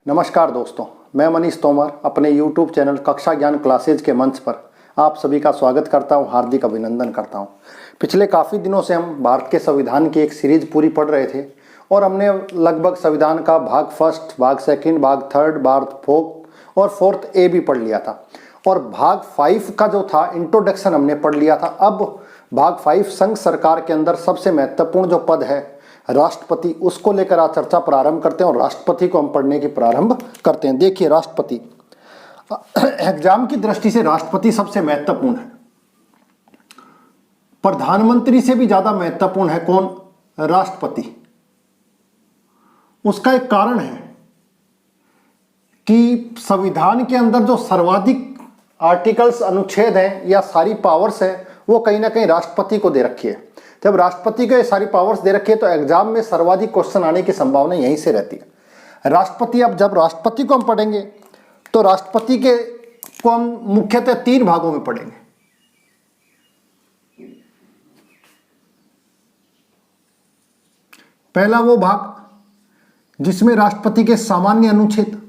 नमस्कार दोस्तों, मैं मनीष तोमर अपने YouTube चैनल कक्षा ज्ञान क्लासेज के मंच पर आप सभी का स्वागत करता हूं, हार्दिक अभिनंदन करता हूं। पिछले काफ़ी दिनों से हम भारत के संविधान की एक सीरीज पूरी पढ़ रहे थे और हमने लगभग संविधान का भाग फर्स्ट, भाग सेकंड, भाग थर्ड, भाग फोर्थ और फोर्थ ए भी पढ़ लिया था और भाग 5 का जो था इंट्रोडक्शन हमने पढ़ लिया था। अब भाग 5 संघ सरकार के अंदर सबसे महत्वपूर्ण जो पद है राष्ट्रपति, उसको लेकर आज चर्चा प्रारंभ करते हैं और राष्ट्रपति को हम पढ़ने की प्रारंभ करते हैं। देखिए, राष्ट्रपति एग्जाम की दृष्टि से राष्ट्रपति सबसे महत्वपूर्ण है। प्रधानमंत्री से भी ज्यादा महत्वपूर्ण है कौन? राष्ट्रपति। उसका एक कारण है कि संविधान के अंदर जो सर्वाधिक आर्टिकल्स, अनुच्छेद हैं या सारी पावर्स हैं, वो कहीं ना कहीं राष्ट्रपति को दे रखी है। जब राष्ट्रपति को ये सारी पावर्स दे रखी है तो एग्जाम में सर्वाधिक क्वेश्चन आने की संभावना यहीं से रहती है। राष्ट्रपति, अब जब राष्ट्रपति को हम पढ़ेंगे तो राष्ट्रपति के को हम मुख्यतः 3 भागों में पढ़ेंगे। पहला वो भाग जिसमें राष्ट्रपति के सामान्य अनुच्छेद,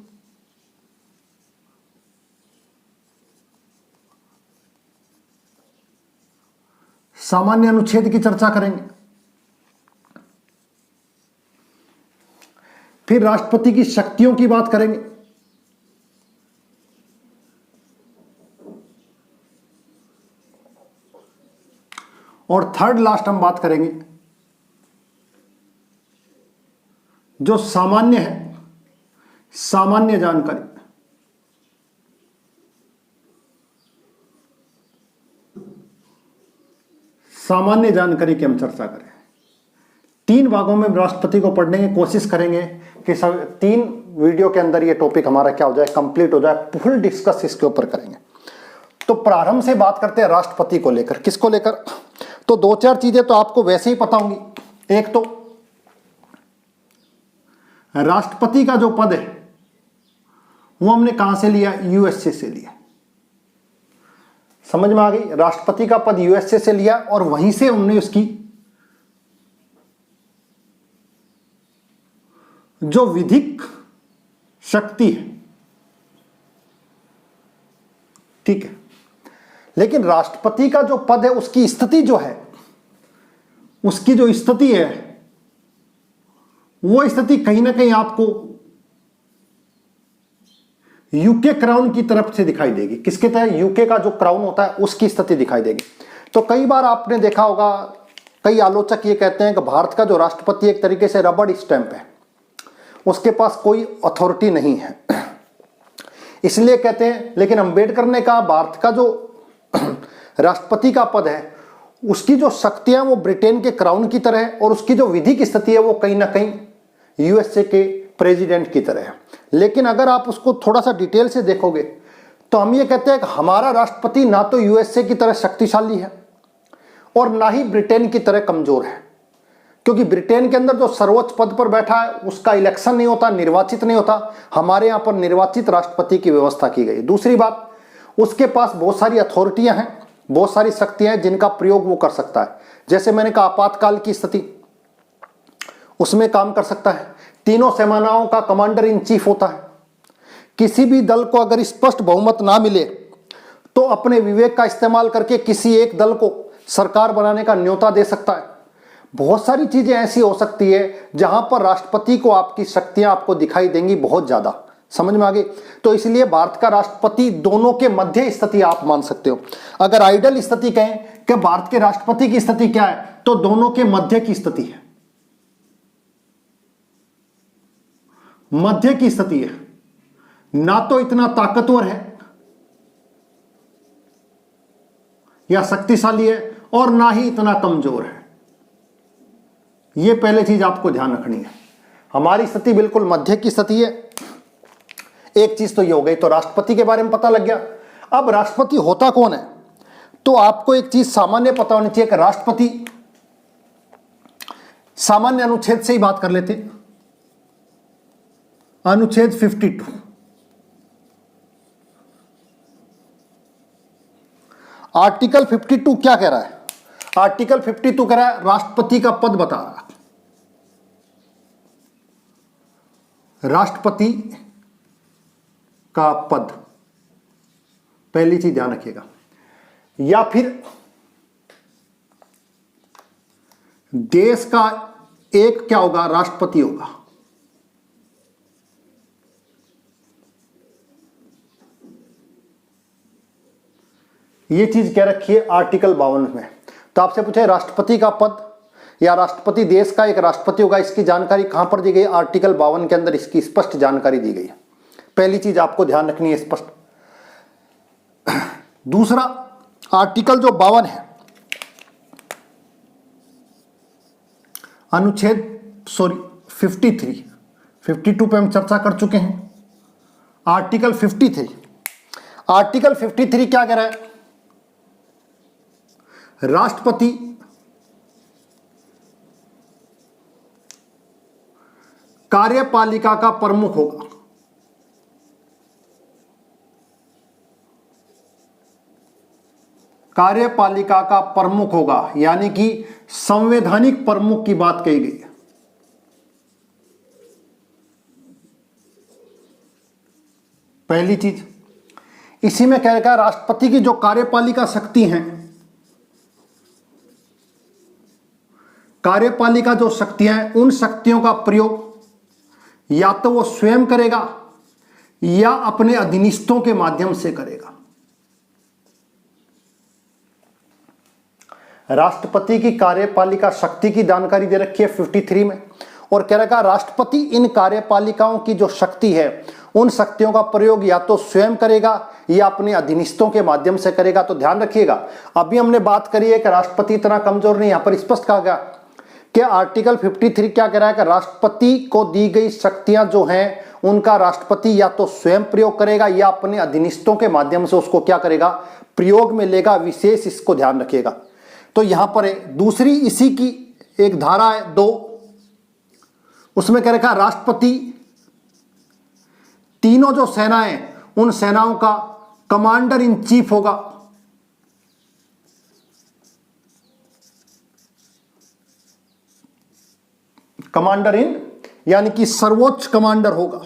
सामान्य अनुच्छेद की चर्चा करेंगे। फिर राष्ट्रपति की शक्तियों की बात करेंगे। और थर्ड लास्ट हम बात करेंगे जो सामान्य है, सामान्य जानकारी। सामान्य जानकारी की हम चर्चा करें। 3 भागों में राष्ट्रपति को पढ़ने की कोशिश करेंगे कि सब 3 वीडियो के अंदर ये टॉपिक हमारा क्या हो जाए, कंप्लीट हो जाए, फुल डिस्कस इसके ऊपर करेंगे। तो प्रारंभ से बात करते हैं राष्ट्रपति को लेकर। किसको लेकर? तो 2-4 चीजें तो आपको वैसे ही पता होंगी। एक तो राष्ट्रपति का जो पद है वो हमने कहां से लिया? यूएसए से लिया। समझ में आ गई? राष्ट्रपति का पद यूएसए से लिया और वहीं से हमने उसकी जो विधिक शक्ति है, ठीक है, लेकिन राष्ट्रपति का जो पद है उसकी स्थिति जो है, उसकी जो स्थिति है वो स्थिति कहीं ना कहीं आपको यूके क्राउन की तरफ से दिखाई देगी। किसके तहत? यूके का जो क्राउन होता है उसकी स्थिति दिखाई देगी। तो कई बार आपने देखा होगा, कई आलोचक ये कहते हैं कि भारत का जो राष्ट्रपति एक तरीके से रबड़ स्टैंप है, उसके पास कोई अथॉरिटी नहीं है, इसलिए कहते हैं। लेकिन अंबेडकर ने कहा भारत का जो राष्ट्रपति का पद है उसकी जो शक्तियां वो ब्रिटेन के क्राउन की तरह है और उसकी जो विधिक स्थिति है वो कहीं ना कहीं यूएसए के प्रेसिडेंट की तरह है। लेकिन अगर आप उसको थोड़ा सा डिटेल से देखोगे तो हम ये कहते हैं कि हमारा राष्ट्रपति ना तो यूएसए की तरह शक्तिशाली है और ना ही ब्रिटेन की तरह कमजोर है, क्योंकि ब्रिटेन के अंदर जो सर्वोच्च पद पर बैठा है उसका इलेक्शन नहीं होता, निर्वाचित नहीं होता। हमारे यहां पर निर्वाचित राष्ट्रपति की व्यवस्था की गई। दूसरी बात, उसके पास बहुत सारी अथॉरिटियां हैं, बहुत सारी शक्तियां हैं जिनका प्रयोग वो कर सकता है। जैसे मैंने कहा, आपातकाल की स्थिति उसमें काम कर सकता है। तीनों सेनाओं का कमांडर इन चीफ होता है। किसी भी दल को अगर स्पष्ट बहुमत ना मिले तो अपने विवेक का इस्तेमाल करके किसी एक दल को सरकार बनाने का न्योता दे सकता है। बहुत सारी चीजें ऐसी हो सकती है जहां पर राष्ट्रपति को आपकी शक्तियां आपको दिखाई देंगी बहुत ज्यादा। समझ में आ गई? तो इसलिए भारत का राष्ट्रपति दोनों के मध्य स्थिति आप मान सकते हो। अगर आइडियल स्थिति कहें कि भारत के राष्ट्रपति की स्थिति क्या है, तो दोनों के मध्य की स्थिति है। मध्य की स्थिति है, ना तो इतना ताकतवर है या शक्तिशाली है और ना ही इतना कमजोर है। यह पहले चीज आपको ध्यान रखनी है। हमारी स्थिति बिल्कुल मध्य की स्थिति है। एक चीज तो ये हो गई, तो राष्ट्रपति के बारे में पता लग गया। अब राष्ट्रपति होता कौन है? तो आपको एक चीज सामान्य पता होनी चाहिए कि राष्ट्रपति, सामान्य अनुच्छेद से ही बात कर लेते हैं। अनुच्छेद 52, आर्टिकल 52 क्या कह रहा है? आर्टिकल 52 कह रहा है राष्ट्रपति का पद बता रहा है। राष्ट्रपति का पद, पहली चीज ध्यान रखिएगा, या फिर देश का एक क्या होगा, राष्ट्रपति होगा। ये चीज क्या रखी है आर्टिकल 52 में। तो आपसे पूछे राष्ट्रपति का पद या राष्ट्रपति, देश का एक राष्ट्रपति होगा, इसकी जानकारी कहां पर दी गई, आर्टिकल 52 के अंदर इसकी स्पष्ट जानकारी दी गई है। पहली चीज आपको ध्यान रखनी है स्पष्ट। दूसरा, आर्टिकल जो 52 है, अनुच्छेद 53, 52 पे हम चर्चा कर चुके हैं। आर्टिकल 53, आर्टिकल 53 क्या कह रहा है, राष्ट्रपति कार्यपालिका का प्रमुख होगा। कार्यपालिका का प्रमुख होगा, यानी कि संवैधानिक प्रमुख की बात कही गई है। पहली चीज इसी में कह रखा है, राष्ट्रपति की जो कार्यपालिका शक्ति हैं, कार्यपालिका जो शक्तियां हैं, उन शक्तियों का प्रयोग या तो वो स्वयं करेगा या अपने अधीनस्थों के माध्यम से करेगा। राष्ट्रपति की कार्यपालिका शक्ति की जानकारी दे रखी है 53 में, और कह रखा राष्ट्रपति इन कार्यपालिकाओं की जो शक्ति है, उन शक्तियों का प्रयोग या तो स्वयं करेगा या अपने अधीनस्थों के माध्यम से करेगा। तो ध्यान रखिएगा, अभी हमने बात करी है कि राष्ट्रपति इतना कमजोर नहीं, यहां पर स्पष्ट कहा गया कि आर्टिकल 53 क्या कह रहा है कि राष्ट्रपति को दी गई शक्तियां जो हैं, उनका राष्ट्रपति या तो स्वयं प्रयोग करेगा या अपने अधीनस्थों के माध्यम से उसको क्या करेगा, प्रयोग में लेगा। विशेष इसको ध्यान रखिएगा। तो यहां पर दूसरी इसी की एक धारा है 2, उसमें कह रखा राष्ट्रपति तीनों जो सेनाएं, उन सेनाओं का कमांडर इन चीफ होगा। कमांडर इन यानी कि सर्वोच्च कमांडर होगा।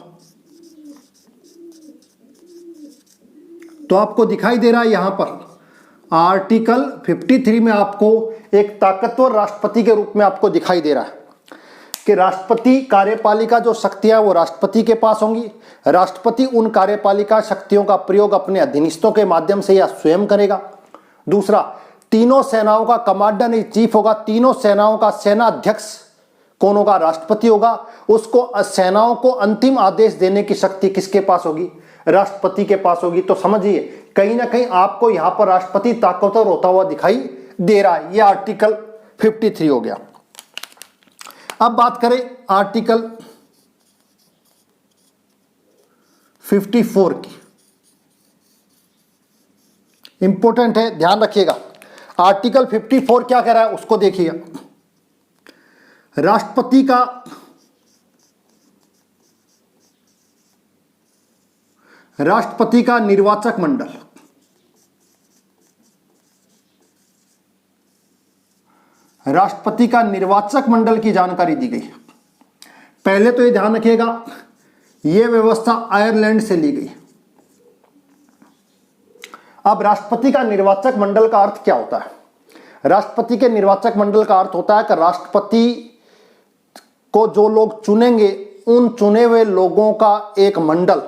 तो आपको दिखाई दे रहा है यहां पर आर्टिकल 53 में आपको एक ताकतवर राष्ट्रपति के रूप में आपको दिखाई दे रहा है कि राष्ट्रपति कार्यपालिका जो शक्तियां वो राष्ट्रपति के पास होंगी। राष्ट्रपति उन कार्यपालिका शक्तियों का प्रयोग अपने अधीनस्थों के माध्यम से या स्वयं करेगा। दूसरा, तीनों सेनाओं का कमांडर इन चीफ होगा। तीनों सेनाओं का सेना अध्यक्ष कौन होगा, राष्ट्रपति होगा। उसको सेनाओं को अंतिम आदेश देने की शक्ति किसके पास होगी, राष्ट्रपति के पास होगी। तो समझिए कहीं ना कहीं आपको यहां पर राष्ट्रपति ताकतवर होता हुआ दिखाई दे रहा है। यह आर्टिकल 53 हो गया। अब बात करें आर्टिकल 54 की, इंपॉर्टेंट है, ध्यान रखिएगा। आर्टिकल 54 क्या कह रहा है उसको देखिएगा। राष्ट्रपति का निर्वाचक मंडल, राष्ट्रपति का निर्वाचक मंडल की जानकारी दी गई है। पहले तो ये ध्यान रखिएगा, यह व्यवस्था आयरलैंड से ली गई। अब राष्ट्रपति का निर्वाचक मंडल का अर्थ क्या होता है? राष्ट्रपति के निर्वाचक मंडल का अर्थ होता है कि राष्ट्रपति को जो लोग चुनेंगे, उन चुने हुए लोगों का एक मंडल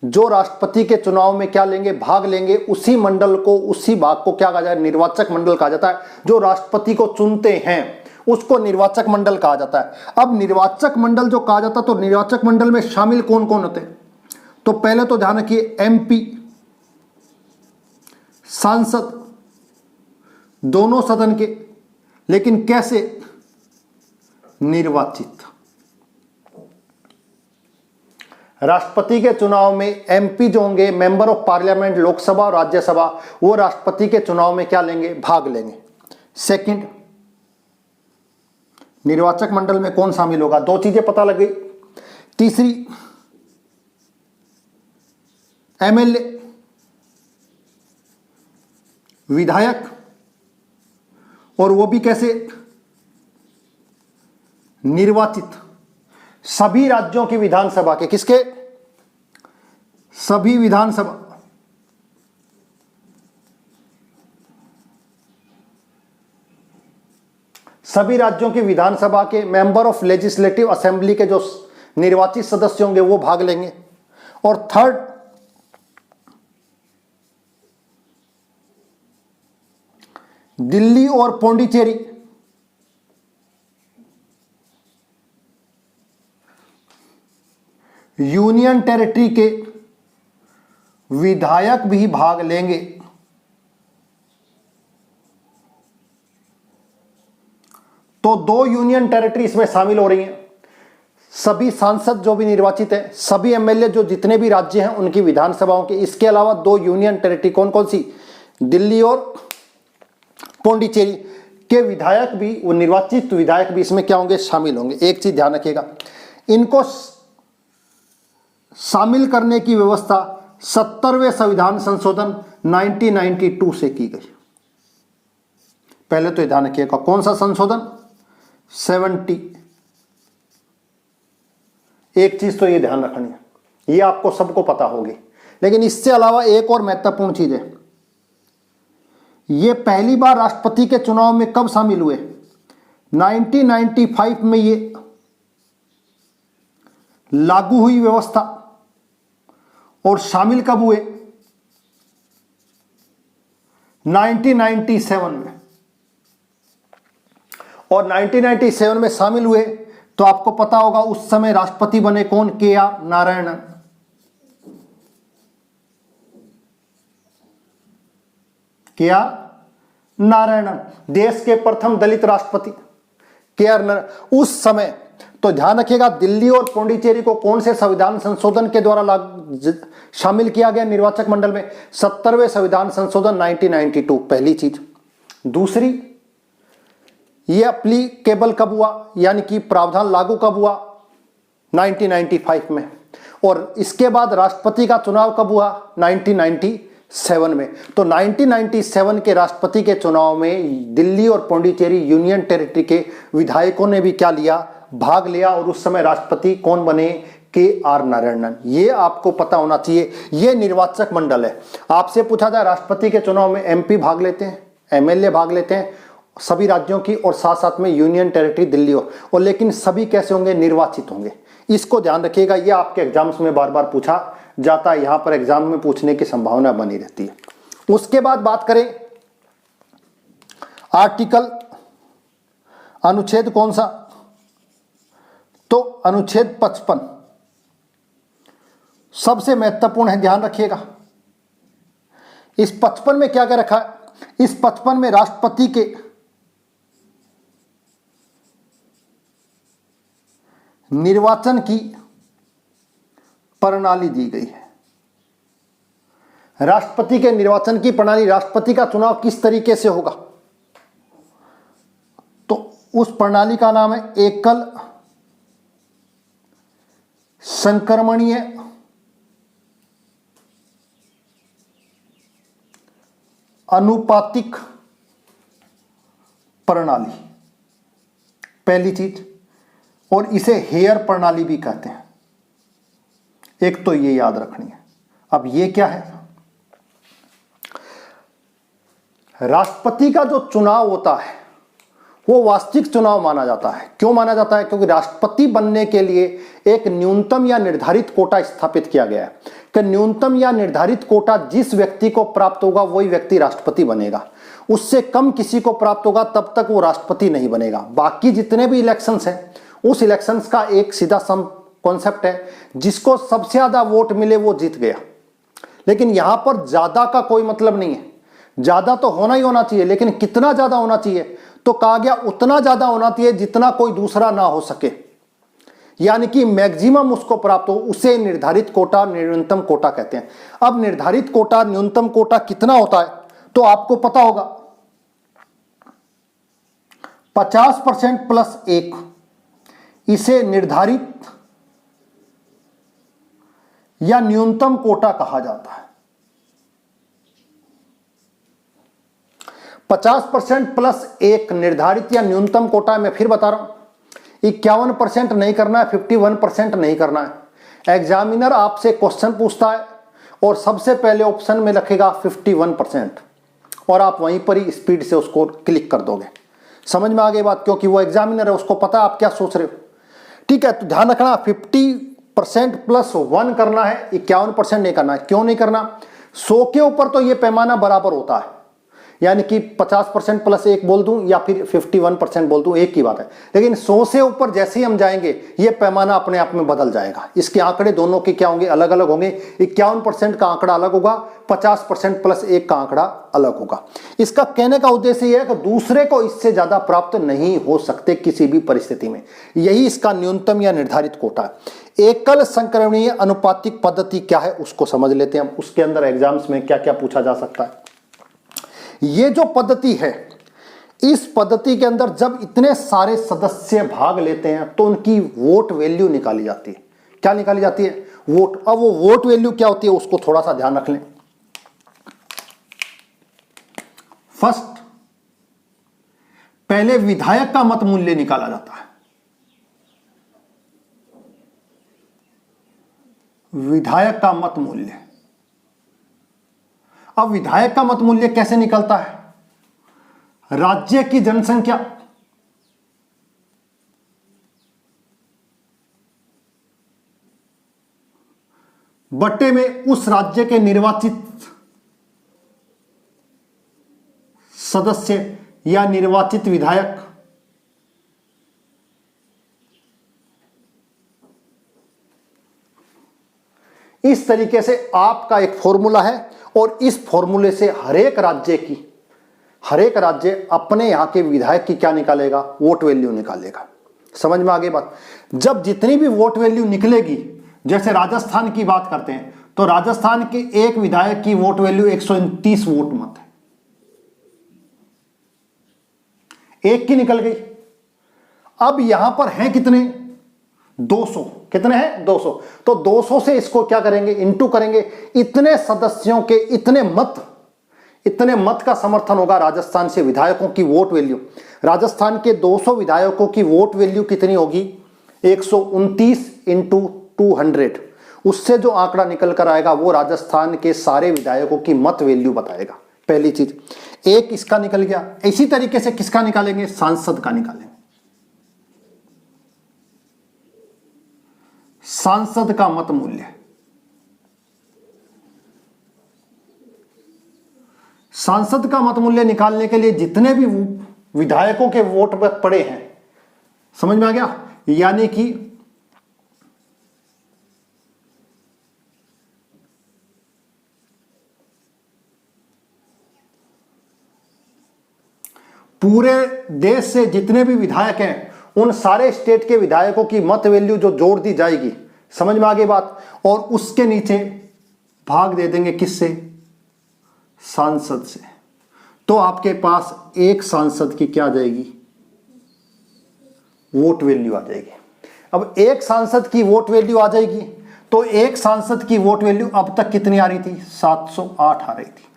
जो राष्ट्रपति के चुनाव में क्या लेंगे, भाग लेंगे। उसी मंडल को, उसी भाग को क्या कहा जाए, निर्वाचक मंडल कहा जाता है। जो राष्ट्रपति को चुनते हैं उसको निर्वाचक मंडल कहा जाता है। अब निर्वाचक मंडल जो कहा जाता है, तो निर्वाचक मंडल में शामिल कौन कौन होते हैं? तो पहले तो ध्यान रखिए, एमपी, सांसद, दोनों सदन के, लेकिन कैसे, निर्वाचित। राष्ट्रपति के चुनाव में एमपी जो होंगे, मेंबर ऑफ पार्लियामेंट, लोकसभा और राज्यसभा, वो राष्ट्रपति के चुनाव में क्या लेंगे, भाग लेंगे। सेकंड, निर्वाचक मंडल में कौन शामिल होगा, दो चीजें पता लग गई। तीसरी, एमएलए, विधायक, और वो भी कैसे, निर्वाचित। सभी राज्यों की विधानसभा के, किसके, सभी विधानसभा सभी राज्यों की विधानसभा के मेंबर ऑफ लेजिस्लेटिव असेंबली के जो निर्वाचित सदस्य होंगे वो भाग लेंगे। और थर्ड, दिल्ली और पौंडीचेरी यूनियन टेरिटरी के विधायक भी भाग लेंगे। तो 2 यूनियन टेरिटरी इसमें शामिल हो रही हैं। सभी सांसद जो भी निर्वाचित हैं, सभी एमएलए जो जितने भी राज्य हैं उनकी विधानसभाओं के, इसके अलावा 2 यूनियन टेरिटरी कौन कौन सी, दिल्ली और पौंडीचेरी के विधायक भी, वो निर्वाचित विधायक भी इसमें क्या होंगे, शामिल होंगे। एक चीज ध्यान रखिएगा, इनको शामिल करने की व्यवस्था 70वें संविधान संशोधन 1992 से की गई। पहले तो ध्यान रखिएगा, कौन सा संशोधन, 70। एक चीज तो ये ध्यान रखनी है, ये आपको सबको पता होगी, लेकिन इससे अलावा एक और महत्वपूर्ण चीज है, ये पहली बार राष्ट्रपति के चुनाव में कब शामिल हुए, 1995 में ये लागू हुई व्यवस्था। और शामिल कब हुए, 1997 में। और 1997 में शामिल हुए तो आपको पता होगा उस समय राष्ट्रपति बने कौन, KR नारायणन। KR नारायणन, देश के प्रथम दलित राष्ट्रपति KR नारायणन उस समय। तो ध्यान रखिएगा, दिल्ली और पौंडीचेरी को कौन से संविधान संशोधन के द्वारा शामिल किया गया निर्वाचक मंडल में, 70वें संविधान संशोधन 1992, पहली चीज। दूसरी, ये एप्लीकेबल कब हुआ, यानी कि प्रावधान लागू कब हुआ, 1995 में। और इसके बाद राष्ट्रपति का चुनाव कब हुआ, 1997 में। तो 1997 के राष्ट्रपति के चुनाव में दिल्ली और पौंडीचेरी यूनियन टेरिटरी के विधायकों ने भी क्या लिया, भाग लिया। और उस समय राष्ट्रपति कौन बने, KR नारायणन। ये आपको पता होना चाहिए, ये निर्वाचक मंडल है। आपसे पूछा जाए राष्ट्रपति के चुनाव में MP भाग लेते हैं, MLA भाग लेते हैं सभी राज्यों की, और साथ साथ में यूनियन टेरिटरी दिल्ली और लेकिन सभी कैसे होंगे, निर्वाचित होंगे। इसको ध्यान रखिएगा, ये आपके एग्जाम्स में बार बार पूछा जाता है, यहां पर एग्जाम में पूछने की संभावना बनी रहती है। उसके बाद बात करें आर्टिकल, अनुच्छेद कौन सा, तो अनुच्छेद 55 सबसे महत्वपूर्ण है, ध्यान रखिएगा। इस 55 में क्या क्या रखा है, इस 55 में राष्ट्रपति के निर्वाचन की प्रणाली दी गई है। राष्ट्रपति के निर्वाचन की प्रणाली, राष्ट्रपति का चुनाव किस तरीके से होगा, तो उस प्रणाली का नाम है एकल संक्रमणीय अनुपातिक प्रणाली, पहली चीज। और इसे हेयर प्रणाली भी कहते हैं, एक तो ये याद रखनी है। अब ये क्या है, राष्ट्रपति का जो चुनाव होता है वो वास्तविक चुनाव माना जाता है। क्यों माना जाता है, क्योंकि राष्ट्रपति बनने के लिए एक न्यूनतम या निर्धारित कोटा स्थापित किया गया है कि न्यूनतम या निर्धारित कोटा जिस व्यक्ति को प्राप्त होगा वही व्यक्ति राष्ट्रपति बनेगा। उससे कम किसी को प्राप्त होगा तब तक वो राष्ट्रपति नहीं बनेगा। बाकी जितने भी इलेक्शंस हैं, उस इलेक्शंस का एक सीधा सम कॉन्सेप्ट है, जिसको सबसे ज्यादा वोट मिले वो जीत गया। लेकिन यहां पर ज्यादा का कोई मतलब नहीं है, ज्यादा तो होना ही होना चाहिए, लेकिन कितना ज्यादा होना चाहिए, तो कहा गया उतना ज्यादा होना चाहिए जितना कोई दूसरा ना हो सके, यानी कि मैक्सिमम उसको प्राप्त हो, उसे निर्धारित कोटा, न्यूनतम कोटा कहते हैं। अब निर्धारित कोटा, न्यूनतम कोटा कितना होता है, तो आपको पता होगा 50% प्लस 1, इसे निर्धारित या न्यूनतम कोटा कहा जाता है। 50% प्लस 1 निर्धारित या न्यूनतम कोटा, मैं फिर बता रहा हूं, 51% नहीं करना है, 51% नहीं करना है। एग्जामिनर आपसे क्वेश्चन पूछता है और सबसे पहले ऑप्शन में रखेगा 51% और आप वहीं पर ही स्पीड से उसको क्लिक कर दोगे। समझ में आ गई बात, क्योंकि वो एग्जामिनर है, उसको पता है आप क्या सोच रहे हो। ठीक है, तो ध्यान रखना 50% प्लस 1 करना है, 51% नहीं करना है। क्यों नहीं करना? 100 के ऊपर तो ये पैमाना बराबर होता है, यानी कि 50% प्लस 1 बोल दूं या फिर 51% बोल दूं, एक ही बात है। लेकिन 100 से ऊपर जैसे ही हम जाएंगे ये पैमाना अपने आप में बदल जाएगा। इसके आंकड़े दोनों के क्या होंगे? अलग अलग होंगे। 51% का आंकड़ा अलग होगा, 50% प्लस 1 का आंकड़ा अलग होगा। इसका कहने का उद्देश्य यह है कि दूसरे को इससे ज्यादा प्राप्त नहीं हो सकते किसी भी परिस्थिति में। यही इसका न्यूनतम या निर्धारित कोटा है। एकल संक्रमणीय अनुपातिक पद्धति क्या है उसको समझ लेते हैं हम। उसके अंदर एग्जाम्स में क्या क्या पूछा जा सकता है। ये जो पद्धति है, इस पद्धति के अंदर जब इतने सारे सदस्य भाग लेते हैं तो उनकी वोट वैल्यू निकाली जाती है। क्या निकाली जाती है? वोट। अब वो वोट वैल्यू क्या होती है उसको थोड़ा सा ध्यान रख लें। फर्स्ट, पहले विधायक का मत मूल्य निकाला जाता है। विधायक का मत मूल्य। अब विधायक का मत मूल्य कैसे निकलता है? राज्य की जनसंख्या बटे में उस राज्य के निर्वाचित सदस्य या निर्वाचित विधायक, इस तरीके से आपका एक फॉर्मूला है और इस फॉर्मूले से हरेक राज्य अपने यहां के विधायक की क्या निकालेगा? वोट वैल्यू निकालेगा। समझ में आ गई बात? जब जितनी भी वोट वैल्यू निकलेगी, जैसे राजस्थान की बात करते हैं तो राजस्थान के एक विधायक की वोट वैल्यू 129 वोट मत है, एक की निकल गई। अब यहां पर हैं कितने? 200। कितने हैं? 200। तो 200 से इसको क्या करेंगे? इंटू करेंगे। इतने सदस्यों के इतने मत का समर्थन होगा राजस्थान से विधायकों की वोट वैल्यू। राजस्थान के 200 विधायकों की वोट वैल्यू कितनी होगी? 129 इंटू 200। उससे जो आंकड़ा निकल कर आएगा वो राजस्थान के सारे विधायकों की मत वैल्यू बताएगा। पहली चीज, एक इसका निकल गया। इसी तरीके से किसका निकालेंगे? सांसद का निकालेंगे। सांसद का मत मूल्य। सांसद का मत मूल्य निकालने के लिए जितने भी विधायकों के वोट पड़े हैं, समझ में आ गया? यानी कि पूरे देश से जितने भी विधायक हैं उन सारे स्टेट के विधायकों की मत वैल्यू जो जोड़ दी जाएगी। समझ में आ गई बात? और उसके नीचे भाग दे देंगे किससे? सांसद से। तो आपके पास एक सांसद की क्या आ जाएगी? वोट वैल्यू आ जाएगी। अब एक सांसद की वोट वैल्यू आ जाएगी तो एक सांसद की वोट वैल्यू अब तक कितनी आ रही थी? 708 आ रही थी।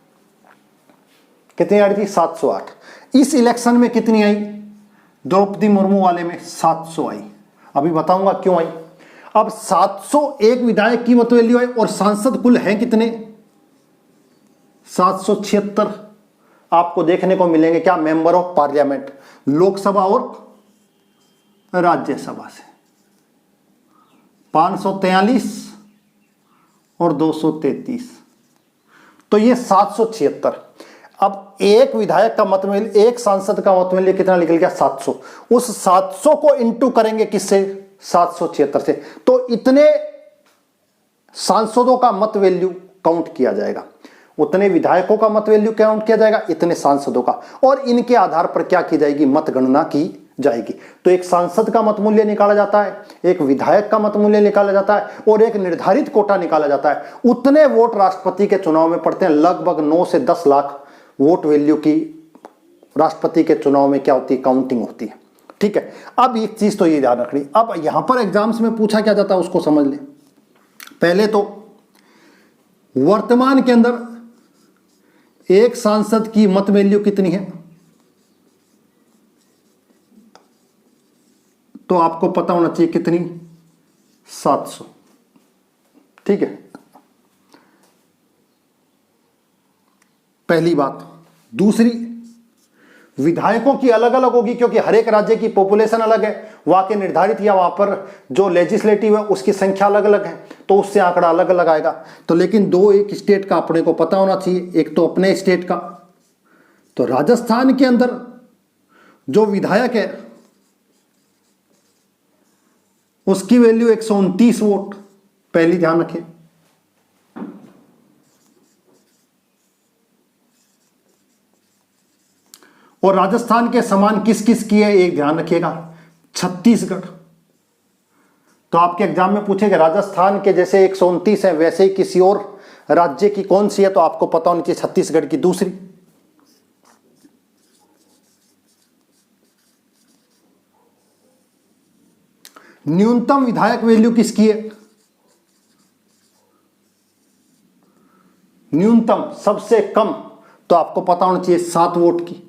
कितनी आ रही थी? 708। इस इलेक्शन में कितनी आई? द्रौपदी मुर्मू वाले में 700 आई। अभी बताऊंगा क्यों आई। अब 701 विधायक की मत वैल्यू आई और सांसद कुल हैं कितने? 776 आपको देखने को मिलेंगे। क्या? मेंबर ऑफ पार्लियामेंट, लोकसभा और राज्यसभा से। 543 और 233, तो ये 776। अब एक विधायक का मत मूल्य, एक सांसद का मत मूल्य कितना निकल गया? 700। उस 700 को इंटू करेंगे किससे? 776 से। तो इतने सांसदों का मत वैल्यू काउंट किया जाएगा, उतने विधायकों का मत वैल्यू काउंट किया जाएगा, इतने सांसदों का, और इनके आधार पर क्या की जाएगी? मत गणना की जाएगी। तो एक सांसद का मत मूल्य निकाला जाता है, एक विधायक का मत मूल्य निकाला जाता है और एक निर्धारित कोटा निकाला जाता है। उतने वोट राष्ट्रपति के चुनाव में पड़ते हैं। लगभग 9 से 10 लाख वोट वैल्यू की राष्ट्रपति के चुनाव में क्या होती है? काउंटिंग होती है। ठीक है, अब एक चीज तो ये ध्यान रखनी। अब यहां पर एग्जाम्स में पूछा क्या जाता है उसको समझ लें। पहले तो वर्तमान के अंदर एक सांसद की मत वैल्यू कितनी है, तो आपको पता होना चाहिए कितनी? 700। ठीक है, पहली बात। दूसरी, विधायकों की अलग अलग होगी, क्योंकि हर एक राज्य की पॉपुलेशन अलग है, वहां के निर्धारित या वहां पर जो लेजिस्लेटिव है उसकी संख्या अलग अलग है, तो उससे आंकड़ा अलग अलग आएगा। तो लेकिन दो एक स्टेट का अपने को पता होना चाहिए, एक तो अपने स्टेट का। तो राजस्थान के अंदर जो विधायक है उसकी वैल्यू 129 वोट, पहली ध्यान रखें। और राजस्थान के समान किस किस की है, एक ध्यान रखिएगा, छत्तीसगढ़। तो आपके एग्जाम में पूछेगा राजस्थान के जैसे 129 है वैसे ही किसी और राज्य की कौन सी है, तो आपको पता होनी चाहिए छत्तीसगढ़ की दूसरी। न्यूनतम विधायक वैल्यू किसकी है, न्यूनतम सबसे कम, तो आपको पता होना चाहिए 7 वोट की,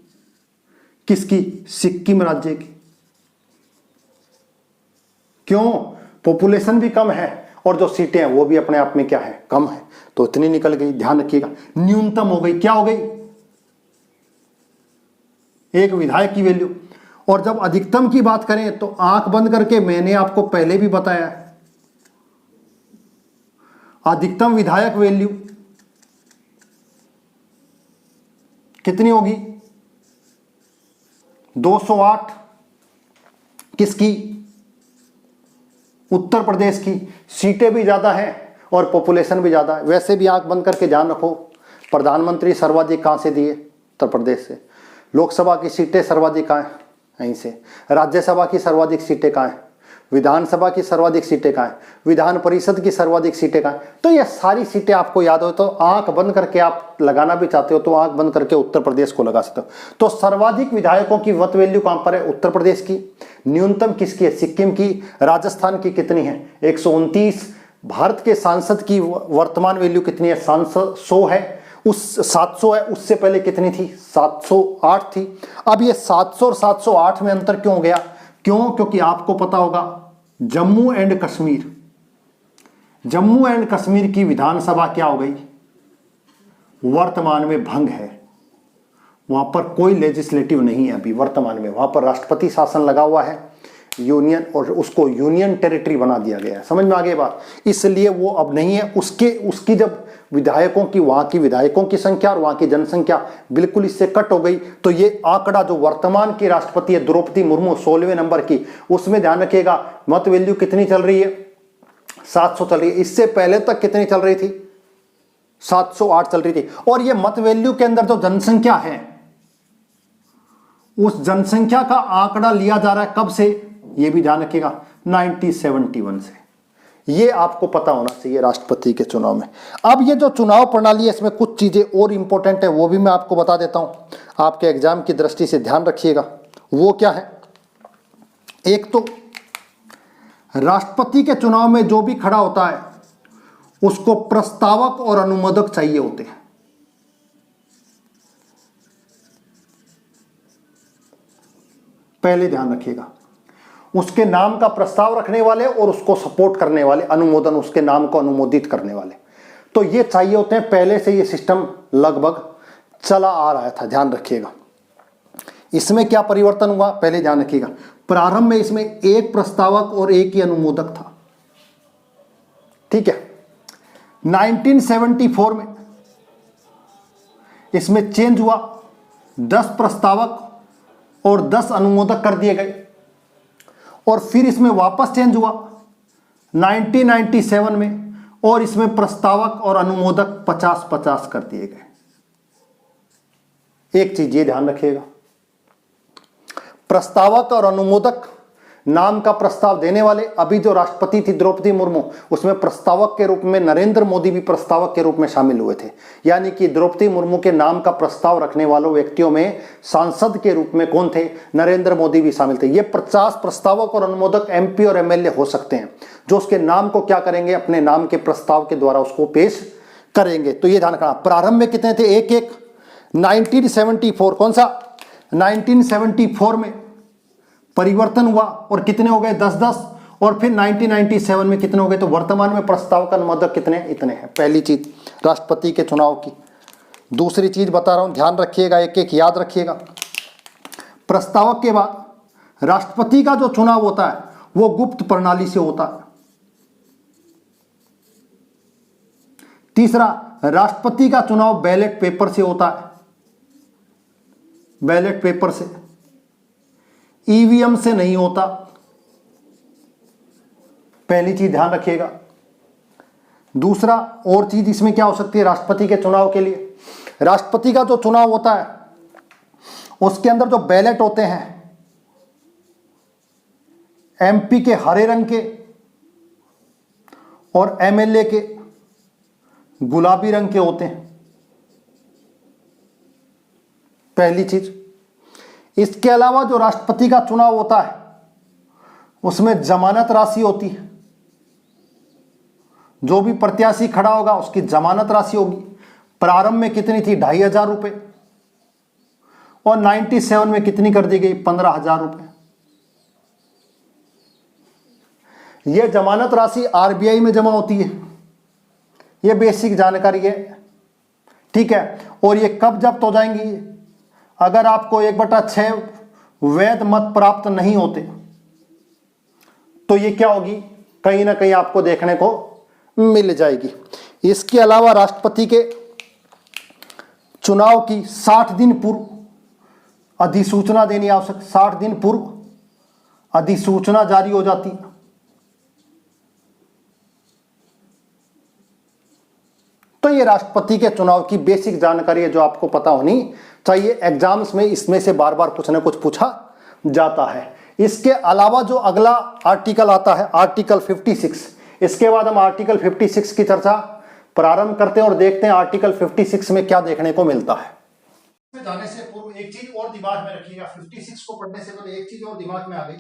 किसकी, सिक्किम राज्य की। क्यों, पॉपुलेशन भी कम है और जो सीटें हैं वो भी अपने आप में क्या है, कम है, तो इतनी निकल गई, ध्यान रखिएगा। न्यूनतम हो गई, क्या हो गई, एक विधायक की वैल्यू। और जब अधिकतम की बात करें तो आंख बंद करके, मैंने आपको पहले भी बताया, अधिकतम विधायक वैल्यू कितनी होगी, 208, किसकी, उत्तर प्रदेश की। सीटें भी ज्यादा है और पॉपुलेशन भी ज्यादा है। वैसे भी आंख बंद करके ध्यान रखो, प्रधानमंत्री सर्वाधिक कहां से दिए, उत्तर प्रदेश से। लोकसभा की सीटें सर्वाधिक कहां है, यहीं से। राज्यसभा की सर्वाधिक सीटें कहां है, विधानसभा की सर्वाधिक सीटें कहां है, विधान परिषद की सर्वाधिक सीटें कहां है। तो ये सारी सीटें आपको याद हो, तो आंख बंद करके आप लगाना भी चाहते हो तो आंख बंद करके उत्तर प्रदेश को लगा सकते हो। तो सर्वाधिक विधायकों की मत वैल्यू कहां पर है, उत्तर प्रदेश की। न्यूनतम किसकी है, सिक्किम की। राजस्थान की कितनी है, 129। भारत के सांसद की वर्तमान वैल्यू कितनी है, सांसद 100 है, उस 700 है, उससे पहले कितनी थी, 708 थी। अब ये 700 और 708 में अंतर क्यों हो गया, क्यों, क्योंकि आपको पता होगा जम्मू एंड कश्मीर, जम्मू एंड कश्मीर की विधानसभा क्या हो गई, वर्तमान में भंग है। वहां पर कोई लेजिस्लेटिव नहीं है अभी वर्तमान में, वहां पर राष्ट्रपति शासन लगा हुआ है, यूनियन, और उसको यूनियन टेरिटरी बना दिया गया है। समझ में आ गई बात, इसलिए वो अब नहीं है। उसकी जब विधायकों की, वहां की विधायकों की संख्या और वहां की जनसंख्या बिल्कुल इससे कट हो गई, तो ये आंकड़ा जो वर्तमान की राष्ट्रपति है द्रौपदी मुर्मू 16वें नंबर की, उसमें ध्यान रखिएगा मत वैल्यू कितनी चल रही है, 700 चल रही है। इससे पहले तक कितनी चल रही थी, 708 चल रही थी। और ये मत वैल्यू के अंदर जो जनसंख्या है, उस जनसंख्या का आंकड़ा लिया जा रहा है कब से, ये भी ध्यान रखिएगा, 1971 से। ये आपको पता होना चाहिए राष्ट्रपति के चुनाव में। अब ये जो चुनाव प्रणाली है, इसमें कुछ चीजें और इंपॉर्टेंट है, वो भी मैं आपको बता देता हूं, आपके एग्जाम की दृष्टि से ध्यान रखिएगा। वो क्या है, एक तो राष्ट्रपति के चुनाव में जो भी खड़ा होता है उसको प्रस्तावक और अनुमोदक चाहिए होते हैं। पहले ध्यान रखिएगा, उसके नाम का प्रस्ताव रखने वाले और उसको सपोर्ट करने वाले, अनुमोदन, उसके नाम को अनुमोदित करने वाले, तो ये चाहिए होते हैं। पहले से ये सिस्टम लगभग चला आ रहा था, ध्यान रखिएगा। इसमें क्या परिवर्तन हुआ, पहले ध्यान रखिएगा। प्रारंभ में इसमें एक प्रस्तावक और एक ही अनुमोदक था, ठीक है। 1974 में इसमें चेंज हुआ, 10 प्रस्तावक और 10 अनुमोदक कर दिए गए। और फिर इसमें वापस चेंज हुआ 1997 में, और इसमें प्रस्तावक और अनुमोदक 50-50 कर दिए गए। एक चीज ये ध्यान रखिएगा, प्रस्तावक और अनुमोदक नाम का प्रस्ताव देने वाले, अभी जो राष्ट्रपति थी द्रौपदी मुर्मू, उसमें प्रस्तावक के रूप में नरेंद्र मोदी भी प्रस्तावक के रूप में शामिल हुए थे। यानी कि द्रौपदी मुर्मू के नाम का प्रस्ताव रखने वालों व्यक्तियों में सांसद के रूप में कौन थे, नरेंद्र मोदी भी शामिल थे। ये 50 प्रस्तावक और अनुमोदक एमपी और एमएलए हो सकते हैं, जो उसके नाम को क्या करेंगे, अपने नाम के प्रस्ताव के द्वारा उसको पेश करेंगे। तो ये ध्यान रखना। प्रारंभ में कितने थे, एक एक। 1974, कौन सा, 1974 में परिवर्तन हुआ और कितने हो गए, 10-10। और फिर 1997 में कितने हो गए, तो वर्तमान में प्रस्तावक अनुमोदक कितने, इतने हैं। पहली चीज राष्ट्रपति के चुनाव की। दूसरी चीज बता रहा हूं, ध्यान रखिएगा, एक एक याद रखिएगा। प्रस्तावक के बाद राष्ट्रपति का जो चुनाव होता है वो गुप्त प्रणाली से होता है। तीसरा, राष्ट्रपति का चुनाव बैलेट पेपर से होता है, बैलेट पेपर से, ईवीएम से नहीं होता। पहली चीज ध्यान रखिएगा। दूसरा, और चीज इसमें क्या हो सकती है राष्ट्रपति के चुनाव के लिए, राष्ट्रपति का जो चुनाव होता है उसके अंदर जो बैलेट होते हैं एमपी के हरे रंग के और एमएलए के गुलाबी रंग के होते हैं, पहली चीज। इसके अलावा जो राष्ट्रपति का चुनाव होता है उसमें जमानत राशि होती है, जो भी प्रत्याशी खड़ा होगा उसकी जमानत राशि होगी। प्रारंभ में कितनी थी, 2500 रुपए, और 97 में कितनी कर दी गई, 15,000 रुपए। यह जमानत राशि आरबीआई में जमा होती है, यह बेसिक जानकारी है, ठीक है। और ये कब जब्त हो जाएंगी, अगर आपको 1/6 वैध मत प्राप्त नहीं होते तो ये क्या होगी, कहीं ना कहीं आपको देखने को मिल जाएगी। इसके अलावा राष्ट्रपति के चुनाव की 60 दिन पूर्व अधिसूचना देनी आवश्यक, 60 दिन पूर्व अधिसूचना जारी हो जाती है। तो ये राष्ट्रपति के चुनाव की बेसिक जानकारी है जो आपको पता होनी चाहिए। एग्जाम्स में इसमें से बार बार कुछ ना कुछ पूछा जाता है। इसके अलावा जो अगला आर्टिकल आता है आर्टिकल 56, इसके बाद हम आर्टिकल 56 की चर्चा प्रारंभ करते हैं और देखते हैं आर्टिकल 56 में क्या देखने को मिलता है। जाने से पूर्व एक चीज और दिमाग में रखिएगा, 56 को पढ़ने से पहले एक चीज और दिमाग में आ गई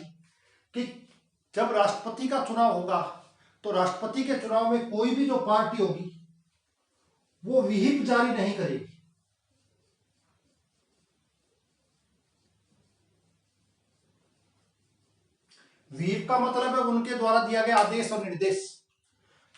कि जब राष्ट्रपति का चुनाव होगा तो राष्ट्रपति के चुनाव में कोई भी जो पार्टी होगी वो विहिप जारी नहीं करेगी। व्हीप का मतलब है उनके द्वारा दिया गया आदेश और निर्देश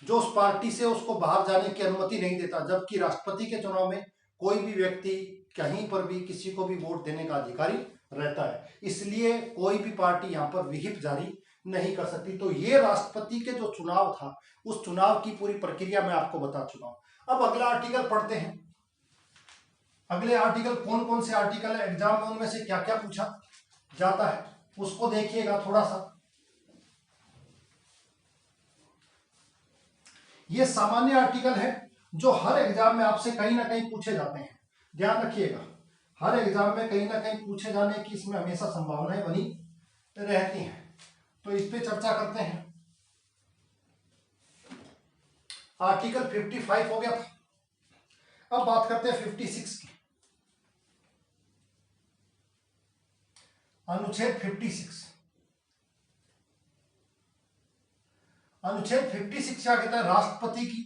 जो उस पार्टी से उसको बाहर जाने की अनुमति नहीं देता। जबकि राष्ट्रपति के चुनाव में कोई भी व्यक्ति कहीं पर भी किसी को भी वोट देने का अधिकारी रहता है, इसलिए कोई भी पार्टी यहां पर व्हीप जारी नहीं कर सकती। तो ये राष्ट्रपति के जो चुनाव था उस चुनाव की पूरी प्रक्रिया मैं आपको बता चुका हूं। अब अगला आर्टिकल पढ़ते हैं। अगले आर्टिकल कौन कौन से आर्टिकल है, एग्जाम में उनमें से क्या क्या पूछा जाता है उसको देखिएगा थोड़ा सा। ये सामान्य आर्टिकल है जो हर एग्जाम में आपसे कहीं ना कहीं पूछे जाते हैं, ध्यान रखिएगा। हर एग्जाम में कहीं ना कहीं पूछे जाने की इसमें हमेशा संभावनाएं बनी रहती हैं। तो इस पे चर्चा करते हैं। आर्टिकल 55 हो गया था। अब बात करते हैं 56 की। अनुच्छेद 56। अनुच्छेद 56 क्या कहता है, राष्ट्रपति की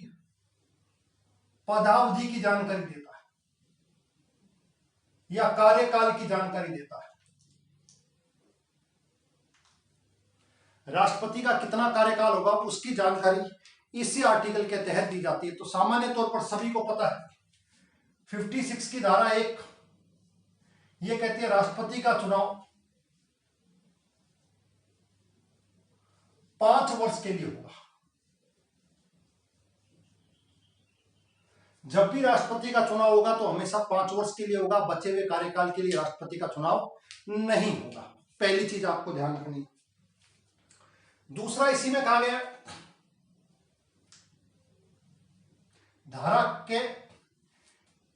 पदावधि की जानकारी देता है या कार्यकाल की जानकारी देता है। राष्ट्रपति का कितना कार्यकाल होगा उसकी जानकारी इसी आर्टिकल के तहत दी जाती है। तो सामान्य तौर पर सभी को पता है 56 की धारा 1 ये कहती है राष्ट्रपति का चुनाव 5 वर्ष के लिए होगा। जब भी राष्ट्रपति का चुनाव होगा तो हमेशा 5 वर्ष के लिए होगा, बचे हुए कार्यकाल के लिए राष्ट्रपति का चुनाव नहीं होगा। पहली चीज आपको ध्यान रखनी। दूसरा इसी में कहा गया धारा के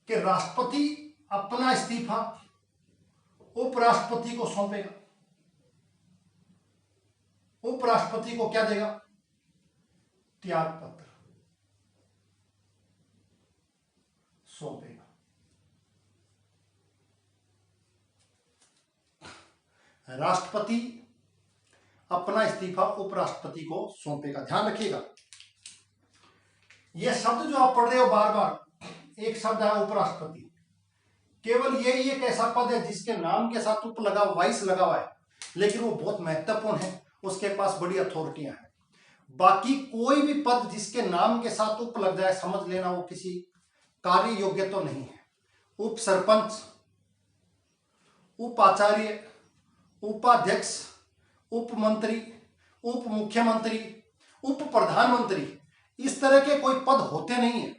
राष्ट्रपति अपना इस्तीफा उपराष्ट्रपति को सौंपेगा। उपराष्ट्रपति को क्या देगा, त्याग पत्र सौंपेगा। राष्ट्रपति अपना इस्तीफा उपराष्ट्रपति को सौंपेगा, ध्यान रखिएगा। यह शब्द जो आप पढ़ रहे हो बार बार, एक शब्द है उपराष्ट्रपति। केवल यही एक ऐसा पद है जिसके नाम के साथ उप लगा, वाइस लगा हुआ है, लेकिन वो बहुत महत्वपूर्ण है, उसके पास बड़ी अथॉरिटियां हैं। बाकी कोई भी पद जिसके नाम के साथ उप लग जाए, समझ लेना वो किसी कार्य योग्य तो नहीं है। उप सरपंच, उपाचार्य, उपाध्यक्ष, उप मंत्री, उप मुख्यमंत्री, उप प्रधानमंत्री, इस तरह के कोई पद होते नहीं है।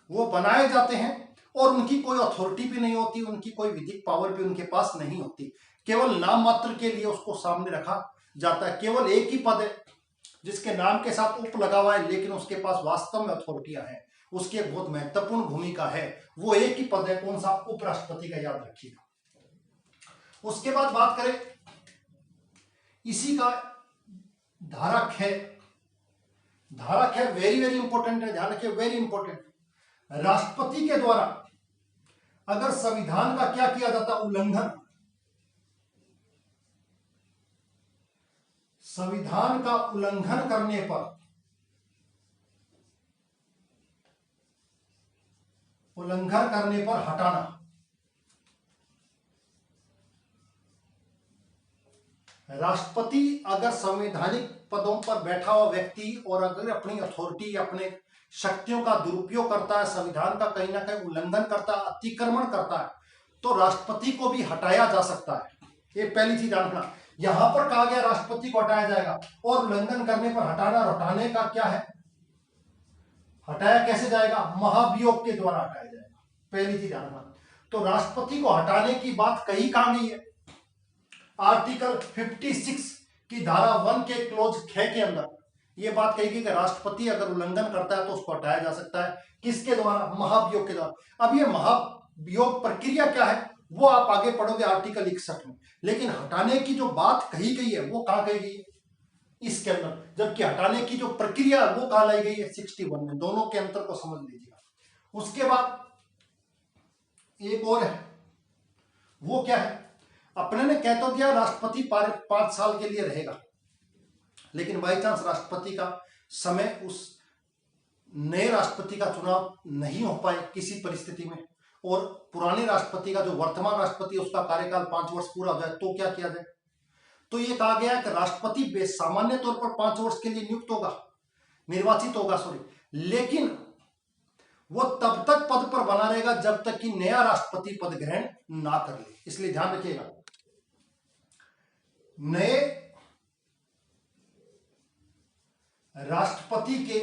वो बनाए जाते हैं और उनकी कोई अथॉरिटी भी नहीं होती, उनकी कोई विधिक पावर भी उनके पास नहीं होती। केवल नाम मात्र के लिए उसको सामने रखा जाता है। केवल एक ही पद है जिसके नाम के साथ उप लगा हुआ है, लेकिन उसके पास वास्तव में अथॉरिटियां हैं, उसकी एक बहुत महत्वपूर्ण भूमिका है। वो एक ही पद है, कौन सा? उपराष्ट्रपति का, याद रखिएगा। उसके बाद बात करें इसी का धारा 6। धारा 6 वेरी वेरी इंपॉर्टेंट है, ध्यान रखिए, वेरी इंपॉर्टेंट। राष्ट्रपति के द्वारा अगर संविधान का क्या किया जाता? उल्लंघन। संविधान का उल्लंघन करने पर, हटाना। राष्ट्रपति अगर संवैधानिक पदों पर बैठा हुआ व्यक्ति और अगर अपनी अथॉरिटी, अपने शक्तियों का दुरुपयोग करता है, संविधान का कहीं ना कहीं उल्लंघन करता है, अतिक्रमण करता है, तो राष्ट्रपति को भी हटाया जा सकता है। ये पहली चीज जानना। यहां पर कहा गया राष्ट्रपति को हटाया जाएगा, और उल्लंघन करने पर हटाना। हटाने का क्या है? हटाया कैसे जाएगा? महाभियोग के द्वारा हटाया जाएगा। पहली चीज जानना। तो राष्ट्रपति को हटाने की बात कही कहां गई है? आर्टिकल 56 की धारा 1 के क्लोज 6 के अंदर यह बात कही गई कि राष्ट्रपति अगर उल्लंघन करता है तो उसको हटाया जा सकता है। किसके द्वारा? महाभियोग के द्वारा। अब ये महाभियोग प्रक्रिया क्या है वो आप आगे पढ़ोगे आर्टिकल 61 में, लेकिन हटाने की जो बात कही गई है वो कहां कही गई है? इसके अंदर। जबकि हटाने की जो प्रक्रिया वो कहां लाई गई है? 61 में। दोनों के अंतर को समझ लीजिएगा। उसके बाद एक और है, वो क्या है? अपने ने कह तो दिया राष्ट्रपति 5 साल के लिए रहेगा, लेकिन बाई चांस राष्ट्रपति का समय, उस नए राष्ट्रपति का चुनाव नहीं हो पाए किसी परिस्थिति में, और पुराने राष्ट्रपति का, जो वर्तमान राष्ट्रपति उसका कार्यकाल 5 वर्ष पूरा हो जाए, तो क्या किया जाए? तो ये कहा गया कि राष्ट्रपति सामान्य तौर पर 5 वर्ष के लिए नियुक्त होगा, निर्वाचित होगा, लेकिन वो तब तक पद पर बना रहेगा जब तक कि नया राष्ट्रपति पद ग्रहण ना कर ले। इसलिए ध्यान रखिएगा, नए राष्ट्रपति के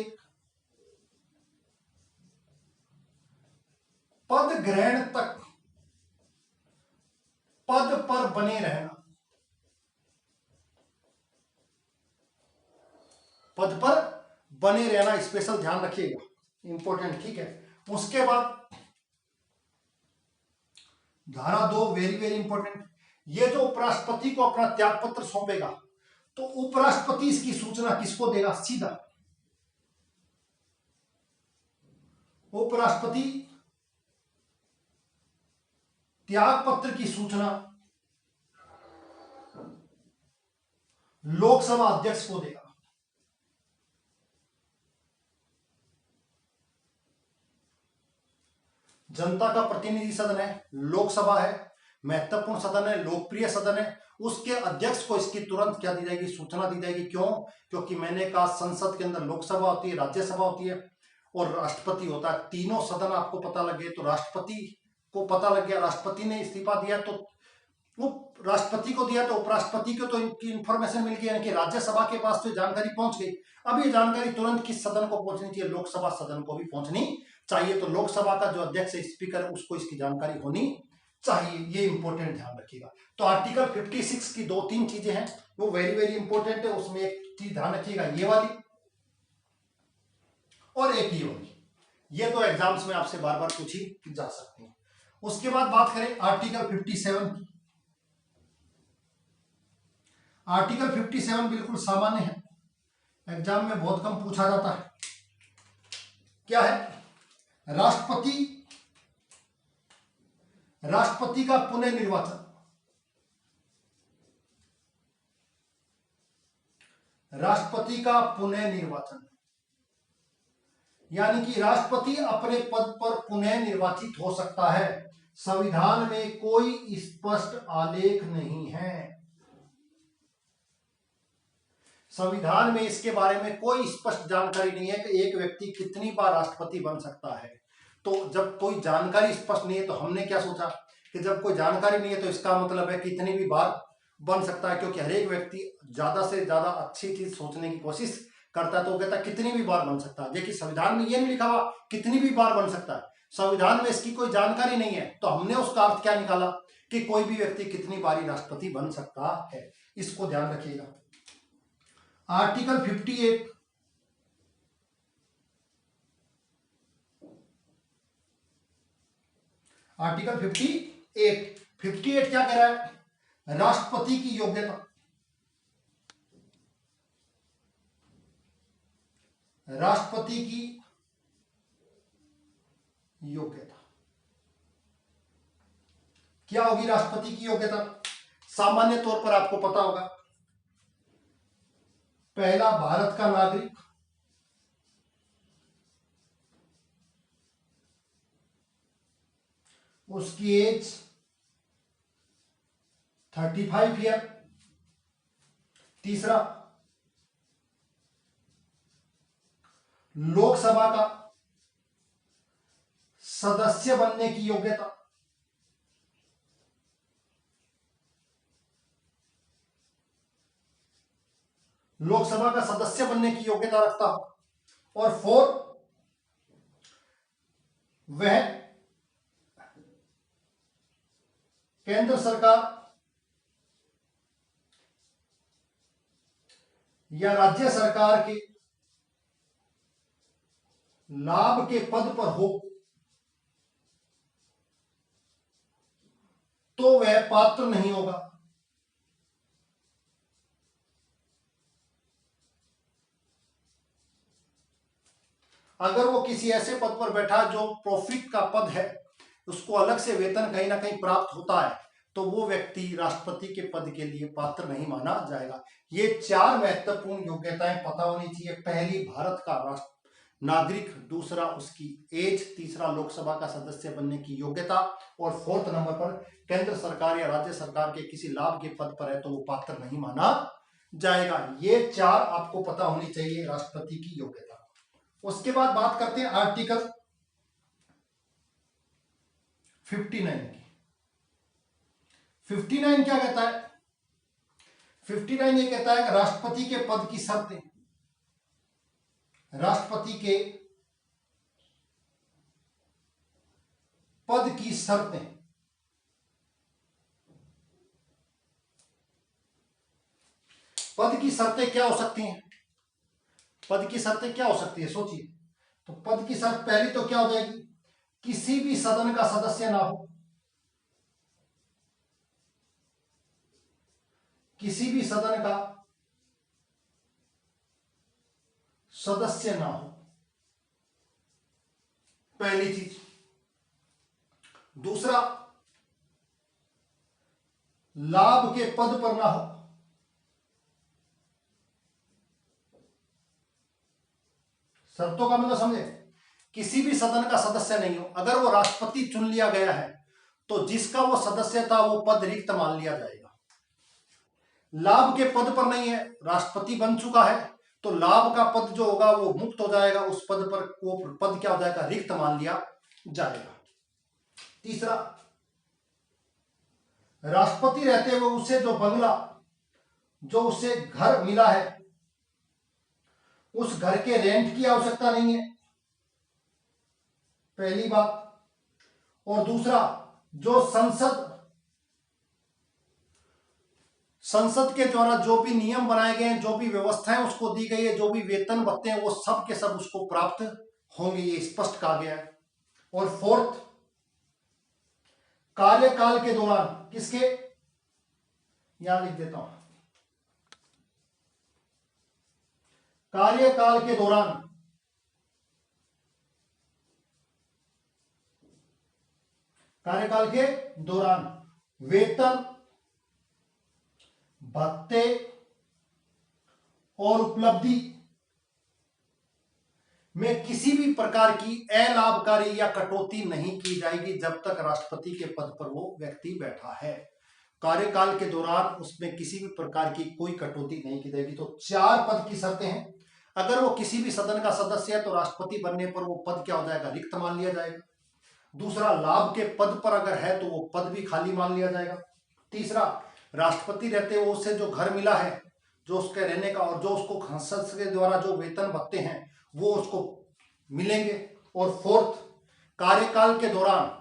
पद ग्रहण तक पद पर बने रहना, पद पर बने रहना, स्पेशल ध्यान रखिएगा, इंपॉर्टेंट, ठीक है। उसके बाद धारा 2 वेरी वेरी इंपॉर्टेंट। ये जो उपराष्ट्रपति को अपना त्याग पत्र सौंपेगा, तो उपराष्ट्रपति इसकी सूचना किसको देगा? सीधा उपराष्ट्रपति त्याग पत्र की सूचना लोकसभा अध्यक्ष को देगा। जनता का प्रतिनिधि सदन है, लोकसभा है, महत्वपूर्ण सदन है, लोकप्रिय सदन है, उसके अध्यक्ष को इसकी तुरंत क्या दी जाएगी? सूचना दी जाएगी। क्यों? क्योंकि मैंने कहा संसद के अंदर लोकसभा होती है, राज्यसभा होती है और राष्ट्रपति होता है। तीनों सदन आपको पता लग गए, तो राष्ट्रपति को पता लग गया, राष्ट्रपति ने इस्तीफा दिया तो वो राष्ट्रपति को दिया, तो उपराष्ट्रपति को तो इनकी इंफॉर्मेशन मिल गई, यानी कि राज्यसभा के पास तो जानकारी पहुंच गई। अब ये जानकारी तुरंत किस सदन को पहुंचनी चाहिए? लोकसभा सदन को भी पहुंचनी चाहिए। तो लोकसभा का जो अध्यक्ष है, स्पीकर है, उसको इसकी जानकारी होनी चाहिए। ये इंपॉर्टेंट ध्यान रखिएगा। तो आर्टिकल 56 की 2-3 चीजें हैं वो वेरी वेरी इंपॉर्टेंट है। उसमें एक चीज ध्यान रखिएगा, ये वाली और एक ये वाली, ये तो एग्जाम्स में आपसे बार बार पूछी जा सकती है। उसके बाद बात करें आर्टिकल 57 की। आर्टिकल 57 बिल्कुल सामान्य है, एग्जाम में बहुत कम पूछा जाता है। क्या है? राष्ट्रपति का पुनः निर्वाचन। राष्ट्रपति का पुनः निर्वाचन यानी कि राष्ट्रपति अपने पद पर पुनः निर्वाचित हो सकता है। संविधान में कोई स्पष्ट आलेख नहीं है, संविधान में इसके बारे में कोई स्पष्ट जानकारी नहीं है कि एक व्यक्ति कितनी बार राष्ट्रपति बन सकता है। तो जब कोई जानकारी स्पष्ट नहीं है तो हमने क्या सोचा कि जब कोई जानकारी नहीं है तो इसका मतलब है कितनी भी बार बन सकता है, क्योंकि हर एक व्यक्ति ज्यादा से ज्यादा अच्छी चीज सोचने की कोशिश करता है। तो वो कहता है कितनी भी बार बन सकता है। देखिए संविधान में ये नहीं लिखा हुआ कितनी भी बार बन सकता है, संविधान में इसकी कोई जानकारी नहीं है। तो हमने उसका अर्थ क्या निकाला कि कोई भी व्यक्ति कितनी बारी राष्ट्रपति बन सकता है। इसको ध्यान रखिएगा। आर्टिकल 58 आर्टिकल 58 क्या कह रहा है? राष्ट्रपति की योग्यता, राष्ट्रपति की योग्यता क्या होगी? राष्ट्रपति की योग्यता सामान्य तौर पर आपको पता होगा, पहला भारत का नागरिक, उसकी एज 35 ईयर, तीसरा लोकसभा का सदस्य बनने की योग्यता, लोकसभा का सदस्य बनने की योग्यता रखता हो, और फोर्थ वह केंद्र सरकार या राज्य सरकार के लाभ के पद पर हो तो वह पात्र नहीं होगा। अगर वो किसी ऐसे पद पर बैठा जो प्रॉफिट का पद है, उसको अलग से वेतन कहीं ना कहीं प्राप्त होता है, तो वो व्यक्ति राष्ट्रपति के पद के लिए पात्र नहीं माना जाएगा। ये 4 महत्वपूर्ण योग्यताएं पता होनी चाहिए। पहली भारत का राष्ट्र नागरिक, दूसरा उसकी एज, तीसरा लोकसभा का सदस्य बनने की योग्यता, और फोर्थ नंबर पर केंद्र सरकार या राज्य सरकार के किसी लाभ के पद पर है तो वो पात्र नहीं माना जाएगा। ये 4 आपको पता होनी चाहिए राष्ट्रपति की योग्यता। उसके बाद बात करते हैं आर्टिकल 59 की। 59 क्या कहता है? 59 ये कहता है कि राष्ट्रपति के पद की शर्तें, राष्ट्रपति के पद की शर्तें, पद की शर्तें क्या हो सकती हैं? पद की शर्तें क्या हो सकती है? सोचिए। तो पद की शर्त पहली तो क्या हो जाएगी? किसी भी सदन का सदस्य ना हो, किसी भी सदन का सदस्य ना हो, पहली चीज। दूसरा, लाभ के पद पर ना हो, शर्तों का मतलब समझे, किसी भी सदन का सदस्य नहीं हो। अगर वो राष्ट्रपति चुन लिया गया है तो जिसका वो सदस्य था वो पद रिक्त मान लिया जाएगा। लाभ के पद पर नहीं है, राष्ट्रपति बन चुका है तो लाभ का पद जो होगा वो मुक्त हो जाएगा, उस पद पर वो पद क्या हो जाएगा? रिक्त मान लिया जाएगा। तीसरा, राष्ट्रपति रहते हुए उसे जो बंगला, जो उसे घर मिला है, उस घर के रेंट की आवश्यकता नहीं है, पहली बात। और दूसरा, जो संसद के द्वारा जो भी नियम बनाए गए हैं, जो भी व्यवस्थाएं उसको दी गई है, जो भी वेतन भत्ते हैं, वो सब के सब उसको प्राप्त होंगे, ये स्पष्ट कहा गया है। और फोर्थ, कार्यकाल के दौरान, किसके? यहां लिख देता हूं, कार्यकाल के दौरान वेतन, भत्ते और उपलब्धि में किसी भी प्रकार की अलाभकारी या कटौती नहीं की जाएगी जब तक राष्ट्रपति के पद पर वो व्यक्ति बैठा है। कार्यकाल के दौरान उसमें किसी भी प्रकार की कोई कटौती नहीं की जाएगी। तो 4 पद की शर्तें हैं। अगर वो किसी भी सदन का सदस्य है तो राष्ट्रपति बनने पर वो पद क्या हो जाएगा? रिक्त मान लिया जाएगा। दूसरा, लाभ के पद पर अगर है तो वो पद भी खाली मान लिया जाएगा। तीसरा, राष्ट्रपति रहते हुए उसे जो घर मिला है, जो उसके रहने का, और जो उसको संसद के द्वारा जो वेतन भत्ते हैं वो उसको मिलेंगे। और फोर्थ, कार्यकाल के दौरान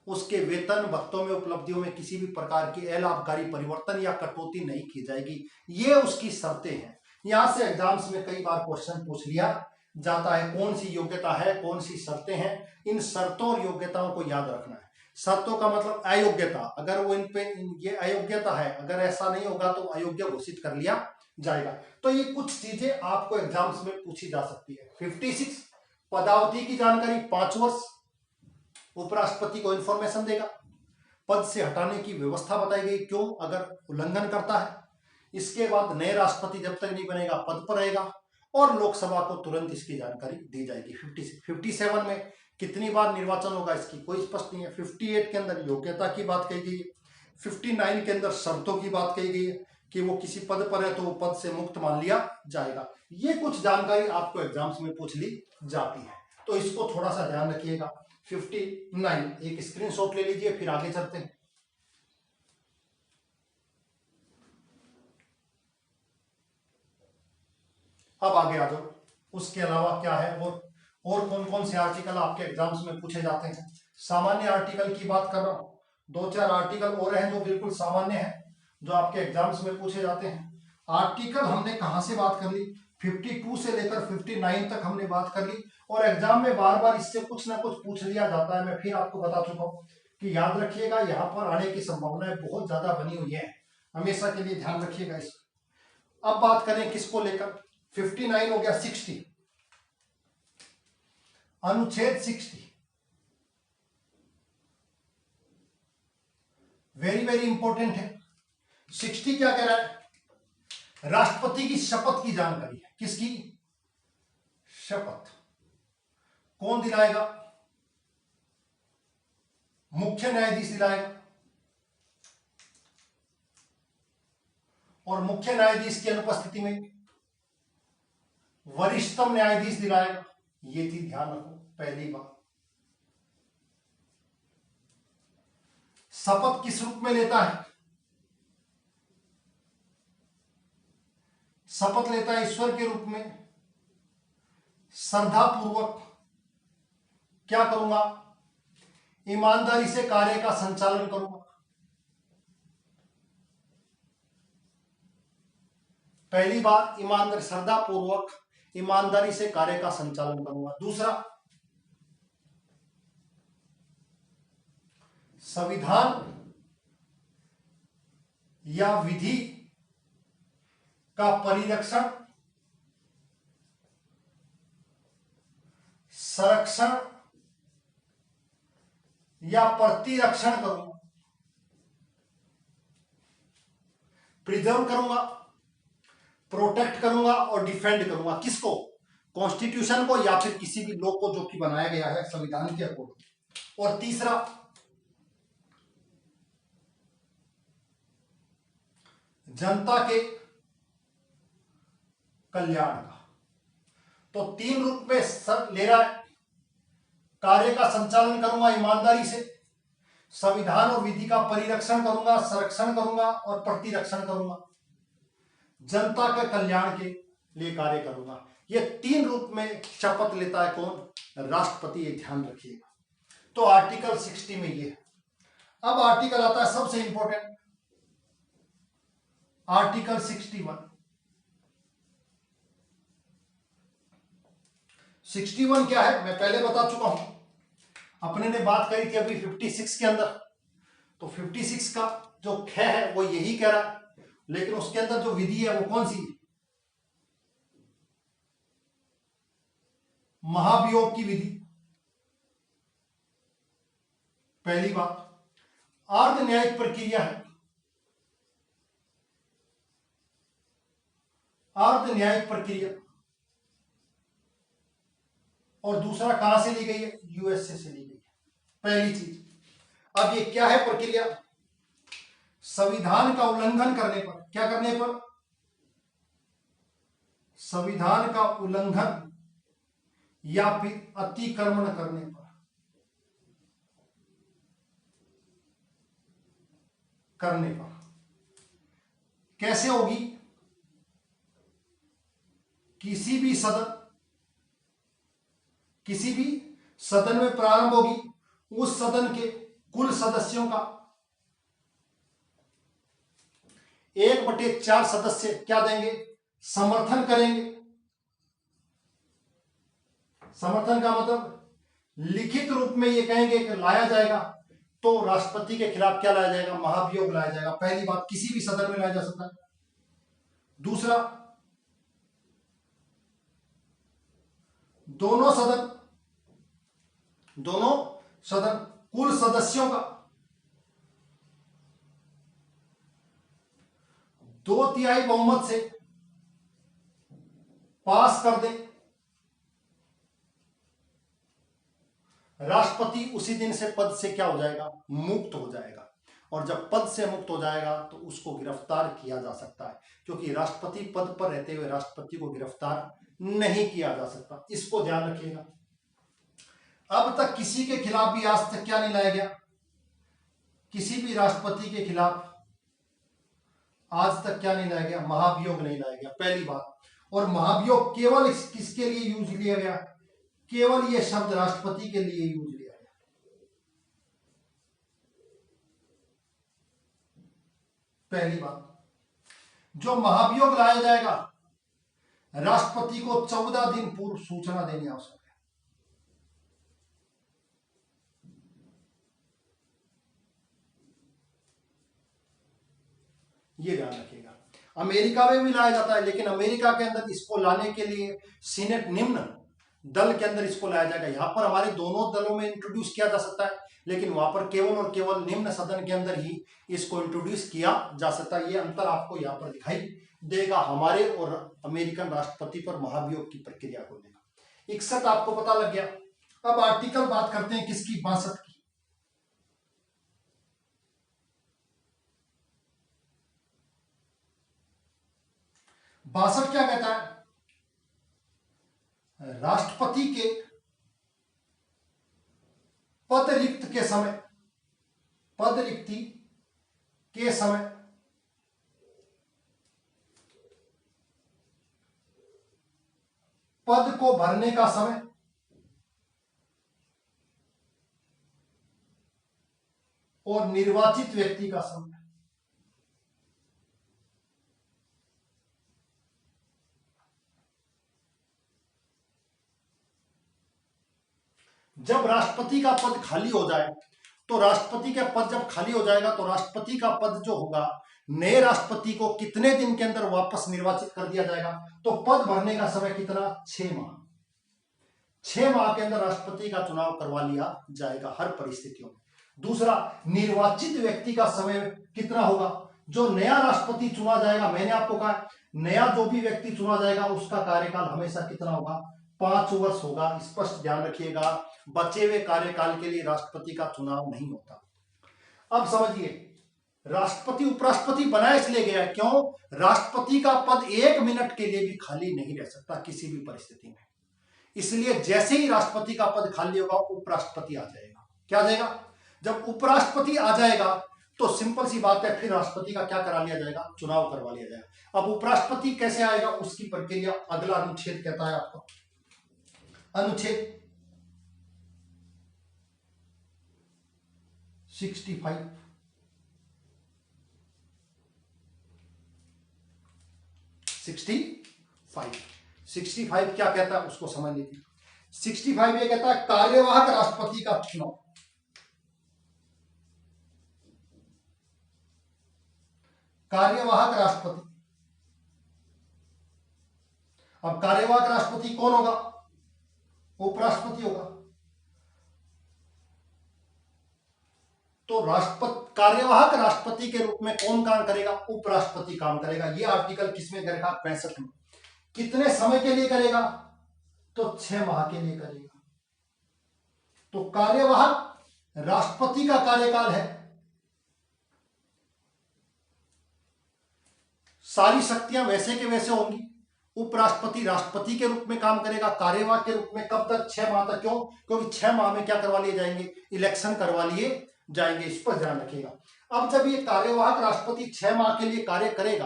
उसके वेतन भत्तों में, उपलब्धियों में किसी भी प्रकार की अलाभकारी परिवर्तन या कटौती नहीं की जाएगी। ये उसकी शर्तें हैं। यहां से एग्जाम्स में कई बार क्वेश्चन पूछ लिया जाता है, कौन सी योग्यता है, कौन सी शर्तें हैं। इन शर्तों और योग्यताओं को याद रखना है। शर्तों का मतलब अयोग्यता, अगर वो इन पे ये अयोग्यता है, अगर ऐसा नहीं होगा तो अयोग्य घोषित कर लिया जाएगा। तो ये कुछ चीजें आपको एग्जाम्स में पूछी जा सकती है। 56, पदावधि की जानकारी 5 वर्ष, उपराष्ट्रपति को इंफॉर्मेशन देगा। पद से हटाने की व्यवस्था बताई गई, क्यों, अगर उल्लंघन करता है। इसके बाद नए राष्ट्रपति जब तक नहीं बनेगा पद पर रहेगा, और लोकसभा को तुरंत इसकी जानकारी दी जाएगी। 57 में कितनी बार निर्वाचन होगा इसकी कोई स्पष्ट नहीं है। 58 के अंदर योग्यता की बात कही गई है। 59 के अंदर शर्तों की बात कही गई है कि वो किसी पद पर है तो वो पद से मुक्त मान लिया जाएगा। ये कुछ जानकारी आपको एग्जाम्स में पूछ ली जाती है, तो इसको थोड़ा सा ध्यान रखिएगा। 59 एक स्क्रीनशॉट ले लीजिए, फिर आगे चलते हैं। अब आगे आ जाओ। उसके अलावा क्या है और कौन कौन से आर्टिकल आपके एग्जाम्स में पूछे जाते हैं। सामान्य आर्टिकल की बात कर रहा हूं, 2-4 आर्टिकल और हैं जो बिल्कुल सामान्य हैं, जो आपके एग्जाम्स में पूछे जाते हैं। आर्टिकल हमने कहां से बात कर ली, 52 से लेकर 59 तक हमने बात कर ली, और एग्जाम में बार बार इससे कुछ ना कुछ पूछ लिया जाता है। मैं फिर आपको बता चुका हूं कि याद रखिएगा, यहाँ पर आने की संभावनाएं बहुत ज्यादा बनी हुई है, हमेशा के लिए ध्यान रखिएगा इस। अब बात करें किसको लेकर, 59 हो गया। 60, अनुच्छेद 60, वेरी वेरी इंपॉर्टेंट है। 60 क्या कह रहा है, राष्ट्रपति की शपथ की जानकारी है। किसकी शपथ, कौन दिलाएगा, मुख्य न्यायाधीश दिलाएगा, और मुख्य न्यायाधीश की अनुपस्थिति में वरिष्ठतम न्यायाधीश दिलाएगा। ये चीज ध्यान रखो। पहली बात, शपथ किस रूप में लेता है, शपथ लेता है ईश्वर के रूप में। श्रद्धा पूर्वक क्या करूंगा, ईमानदारी से कार्य का संचालन करूंगा। पहली बात, ईमानदारी, श्रद्धा पूर्वक ईमानदारी से कार्य का संचालन करूंगा। दूसरा, संविधान या विधि का परिरक्षण, संरक्षण या प्रतिरक्षण करूंगा। प्रिजर्व करूंगा, प्रोटेक्ट करूंगा और डिफेंड करूंगा। किसको, कॉन्स्टिट्यूशन को या फिर किसी भी लॉ को जो कि बनाया गया है संविधान के अकॉर्डिंग। और तीसरा, जनता के कल्याण का। तो 3 रूप में सर ले रहा है, कार्य का संचालन करूंगा ईमानदारी से, संविधान और विधि का परिरक्षण करूंगा, संरक्षण करूंगा और प्रतिरक्षण करूंगा, जनता के कल्याण के लिए कार्य करूंगा। ये 3 रूप में शपथ लेता है कौन, राष्ट्रपति, ये ध्यान रखिएगा। तो आर्टिकल 60 में ये। अब आर्टिकल आता है सबसे इंपॉर्टेंट, आर्टिकल 61। 61 क्या है मैं पहले बता चुका हूं, अपने ने बात करी थी अभी 56 के अंदर। तो 56 का जो ख है वो यही कह रहा है, लेकिन उसके अंदर जो विधि है वो कौन सी है, महाभियोग की विधि। पहली बात, अर्ध न्यायिक प्रक्रिया है, अर्ध न्यायिक प्रक्रिया। और दूसरा कहां से ली गई है, यूएसए से ली गई है, पहली चीज। अब ये क्या है प्रक्रिया, संविधान का उल्लंघन करने पर, क्या करने पर, संविधान का उल्लंघन या फिर अतिक्रमण करने पर, करने पर। कैसे होगी? किसी भी सदन में प्रारंभ होगी, उस सदन के कुल सदस्यों का 1/4 सदस्य क्या देंगे? समर्थन करेंगे। समर्थन का मतलब लिखित रूप में ये कहेंगे कि लाया जाएगा, तो राष्ट्रपति के खिलाफ क्या लाया जाएगा? महाभियोग लाया जाएगा। पहली बात, किसी भी सदन में लाया जा सकता है। दूसरा, दोनों सदन कुल सदस्यों का 2/3 बहुमत से पास कर दे। राष्ट्रपति उसी दिन से पद से क्या हो जाएगा? मुक्त हो जाएगा। और जब पद से मुक्त हो जाएगा तो उसको गिरफ्तार किया जा सकता है, क्योंकि राष्ट्रपति पद पर रहते हुए राष्ट्रपति को गिरफ्तार नहीं किया जा सकता। इसको ध्यान रखिएगा। अब तक किसी के खिलाफ भी आज तक क्या नहीं लाया गया? किसी भी राष्ट्रपति के खिलाफ आज तक क्या नहीं लाया गया? महाभियोग नहीं लाया गया, पहली बात। और महाभियोग केवल किसके लिए यूज लिया गया? केवल ये शब्द राष्ट्रपति के लिए यूज लिया गया। पहली बात, जो महाभियोग लाया जाएगा, राष्ट्रपति को 14 दिन पूर्व सूचना देनी आवश्यक है। ये ध्यान रखिएगा। अमेरिका में भी लाया जाता है, लेकिन अमेरिका के अंदर इसको लाने के लिए सीनेट निम्न दल के अंदर इसको लाया जाएगा। यहां पर हमारे दोनों दलों में इंट्रोड्यूस किया जा सकता है, लेकिन वहां पर केवल और केवल निम्न सदन के अंदर ही इसको इंट्रोड्यूस किया जा सकता है। ये अंतर आपको यहां पर दिखाई देगा हमारे और अमेरिकन राष्ट्रपति पर महाभियोग की प्रक्रिया को लेकर। 61 आपको पता लग गया। अब आर्टिकल बात करते हैं किसकी? 62 की। बासठ क्या कहता है? राष्ट्रपति के पद रिक्ति के समय पद को भरने का समय और निर्वाचित व्यक्ति का समय। जब राष्ट्रपति का पद खाली हो जाए, तो राष्ट्रपति का पद जब खाली हो जाएगा तो राष्ट्रपति का पद जो होगा, नए राष्ट्रपति को कितने दिन के अंदर वापस निर्वाचित कर दिया जाएगा? तो पद भरने का समय कितना? 6 माह। 6 माह के अंदर राष्ट्रपति का चुनाव करवा लिया जाएगा हर परिस्थितियों में। दूसरा, निर्वाचित व्यक्ति का समय कितना होगा? जो नया राष्ट्रपति चुना जाएगा, मैंने आपको कहा नया जो भी व्यक्ति चुना जाएगा उसका कार्यकाल हमेशा कितना होगा? 5 वर्ष होगा। स्पष्ट ध्यान रखिएगा, बचे हुए कार्यकाल के लिए राष्ट्रपति का चुनाव नहीं होता। अब समझिए, राष्ट्रपति उपराष्ट्रपति बनाया इसलिए गया है, क्यों? राष्ट्रपति का पद 1 मिनट के लिए भी खाली नहीं रह सकता किसी भी परिस्थिति में। इसलिए जैसे ही राष्ट्रपति का पद खाली होगा, उपराष्ट्रपति आ जाएगा। क्या आ जाएगा? जब उपराष्ट्रपति आ जाएगा तो सिंपल सी बात है, फिर राष्ट्रपति का क्या करा लिया जाएगा? चुनाव करवा लिया जाएगा। अब उपराष्ट्रपति कैसे आएगा उसकी प्रक्रिया अगला अनुच्छेद कहता है आपको। अनुच्छेद 65 क्या कहता है उसको समझ लीजिए। 65 ये कहता है कार्यवाहक राष्ट्रपति का चुनाव। कार्यवाहक राष्ट्रपति। अब कार्यवाहक राष्ट्रपति कौन होगा? उपराष्ट्रपति होगा। तो कार्यवाहक राष्ट्रपति के रूप में कौन काम करेगा? उपराष्ट्रपति काम करेगा। ये आर्टिकल किसमें करेगा? 65 में। कितने समय के लिए करेगा? तो 6 माह के लिए करेगा। तो कार्यवाहक राष्ट्रपति का कार्यकाल है, सारी शक्तियां वैसे के वैसे होंगी। उपराष्ट्रपति राष्ट्रपति के रूप में काम करेगा, कार्यवाहक के रूप में। कब तक? 6 माह तक। क्यों? क्योंकि 6 माह में क्या करवा लिए जाएंगे? इलेक्शन करवा लिए जाएंगे। इस पर ध्यान रखिएगा। अब जब ये कार्यवाहक राष्ट्रपति 6 माह के लिए कार्य करेगा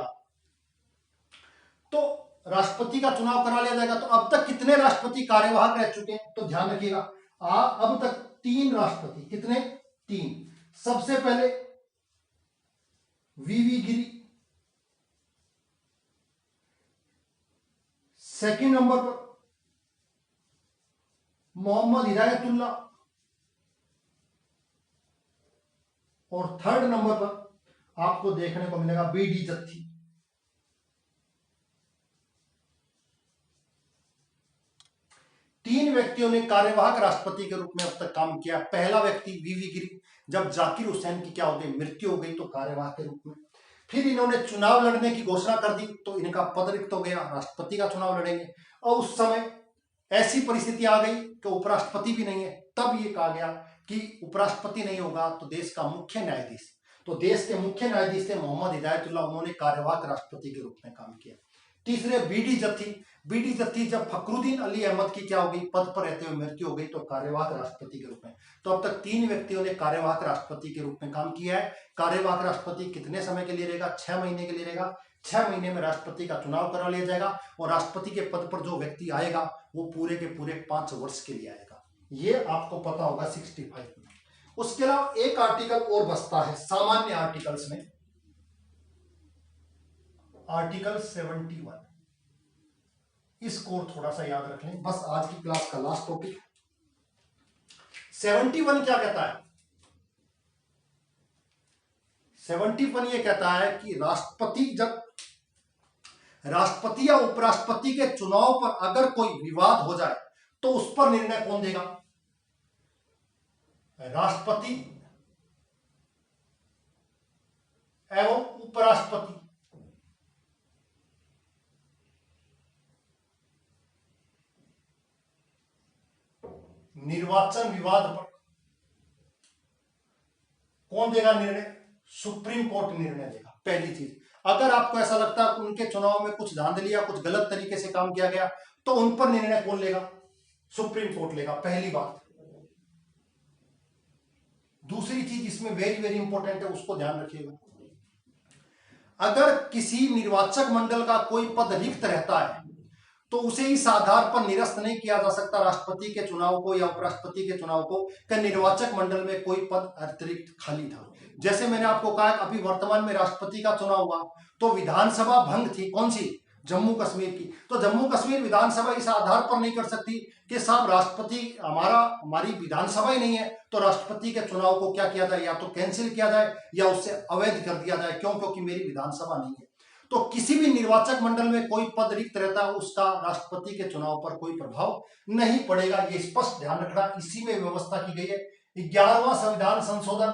तो राष्ट्रपति का चुनाव करा लिया जाएगा। तो अब तक कितने राष्ट्रपति कार्यवाहक रह चुके हैं? तो ध्यान रखिएगा, अब तक 3 राष्ट्रपति, कितने? 3। सबसे पहले वीवी गिरी, सेकंड नंबर पर मोहम्मद हिदायतुल्लाह और थर्ड नंबर पर आपको देखने को मिलेगा बीडी जत्थी। तीन व्यक्तियों ने कार्यवाहक राष्ट्रपति के रूप में अब तक काम किया। पहला व्यक्ति वीवी गिरी, जब जाकिर हुसैन की क्या हो गई, मृत्यु हो गई, तो कार्यवाहक के रूप में। फिर इन्होंने चुनाव लड़ने की घोषणा कर दी तो इनका पद रिक्त हो गया, राष्ट्रपति का चुनाव लड़ेंगे। और उस समय ऐसी परिस्थिति आ गई कि उपराष्ट्रपति भी नहीं है, तब ये कहा गया कि उपराष्ट्रपति नहीं होगा तो देश का मुख्य न्यायाधीश, तो देश के मुख्य न्यायाधीश थे मोहम्मद हिदायतुल्लाह, उन्होंने कार्यवाहक राष्ट्रपति के रूप में काम किया। तीसरे बीडी जत्थी, बीडी जत्थी जब फखरुद्दीन अली अहमद की क्या हो गई, पद पर रहते हुए मृत्यु हो गई, तो कार्यवाहक राष्ट्रपति के रूप में। तो अब तक 3 व्यक्तियों ने कार्यवाहक राष्ट्रपति के रूप में काम किया है। कार्यवाहक राष्ट्रपति कितने समय के लिए रहेगा? 6 महीने के लिए रहेगा। 6 महीने में राष्ट्रपति का चुनाव करा लिया जाएगा और राष्ट्रपति के पद पर जो व्यक्ति आएगा वो पूरे के पूरे 5 वर्ष के लिए आएगा। ये आपको पता होगा 65 में। उसके अलावा एक आर्टिकल और बचता है सामान्य आर्टिकल्स में, आर्टिकल 71। इसको थोड़ा सा याद रख लें, बस आज की क्लास का लास्ट टॉपिक। 71 क्या कहता है? 71 ये कहता है कि जब राष्ट्रपति या उपराष्ट्रपति के चुनाव पर अगर कोई विवाद हो जाए तो उस पर निर्णय कौन देगा? राष्ट्रपति एवं उपराष्ट्रपति। निर्वाचन विवाद पर कौन देगा निर्णय? सुप्रीम कोर्ट निर्णय देगा। पहली चीज, अगर आपको ऐसा लगता है उनके चुनाव में कुछ धांधली या कुछ गलत तरीके से काम किया गया तो उन पर निर्णय कौन लेगा? सुप्रीम कोर्ट लेगा, पहली बात। दूसरी चीज इसमें वेरी वेरी इंपॉर्टेंट है, उसको ध्यान रखिएगा। अगर किसी निर्वाचक मंडल का कोई पद रिक्त रहता है तो उसे इस आधार पर निरस्त नहीं किया जा सकता राष्ट्रपति के चुनाव को या उपराष्ट्रपति के चुनाव को कि निर्वाचक मंडल में कोई पद अतिरिक्त खाली था। जैसे मैंने आपको कहा अभी वर्तमान में राष्ट्रपति का चुनाव हुआ तो विधानसभा भंग थी, कौन सी? जम्मू कश्मीर की। तो जम्मू कश्मीर विधानसभा इस आधार पर नहीं कर सकती कि साहब राष्ट्रपति हमारी विधानसभा ही नहीं है तो राष्ट्रपति के चुनाव को क्या किया जाए, या तो कैंसिल किया जाए या उससे अवैध कर दिया जाए। क्यों? क्योंकि मेरी विधानसभा नहीं है। तो किसी भी निर्वाचक मंडल में कोई पद रिक्त रहता है उसका राष्ट्रपति के चुनाव पर कोई प्रभाव नहीं पड़ेगा। ये स्पष्ट ध्यान रखना। इसी में व्यवस्था की गई है। 11वां संविधान संशोधन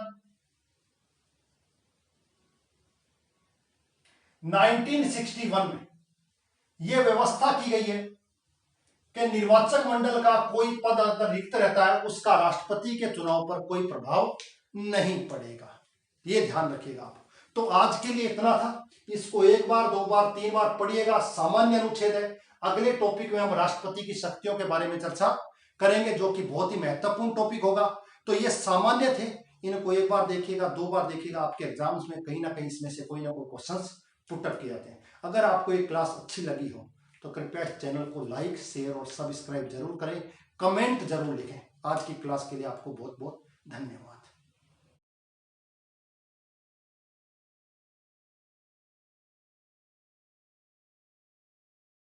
1961 में यह व्यवस्था की गई है कि निर्वाचक मंडल का कोई पद अगर रिक्त रहता है उसका राष्ट्रपति के चुनाव पर कोई प्रभाव नहीं पड़ेगा। ये ध्यान रखिएगा आप। तो आज के लिए इतना था। इसको 1 बार 2 बार 3 बार पढ़िएगा। सामान्य अनुच्छेद है। अगले टॉपिक में हम राष्ट्रपति की शक्तियों के बारे में चर्चा करेंगे जो कि बहुत ही महत्वपूर्ण टॉपिक होगा। तो ये सामान्य थे, इनको 1 बार देखिएगा, 2 बार देखिएगा। आपके एग्जाम्स में कहीं ना कहीं इसमें से कोई ना कोई क्वेश्चंस पुटअप किए जाते हैं। अगर आपको ये क्लास अच्छी लगी हो तो कृपया इस चैनल को लाइक, शेयर और सब्सक्राइब जरूर करें। कमेंट जरूर लिखें। आज की क्लास के लिए आपको बहुत बहुत धन्यवाद।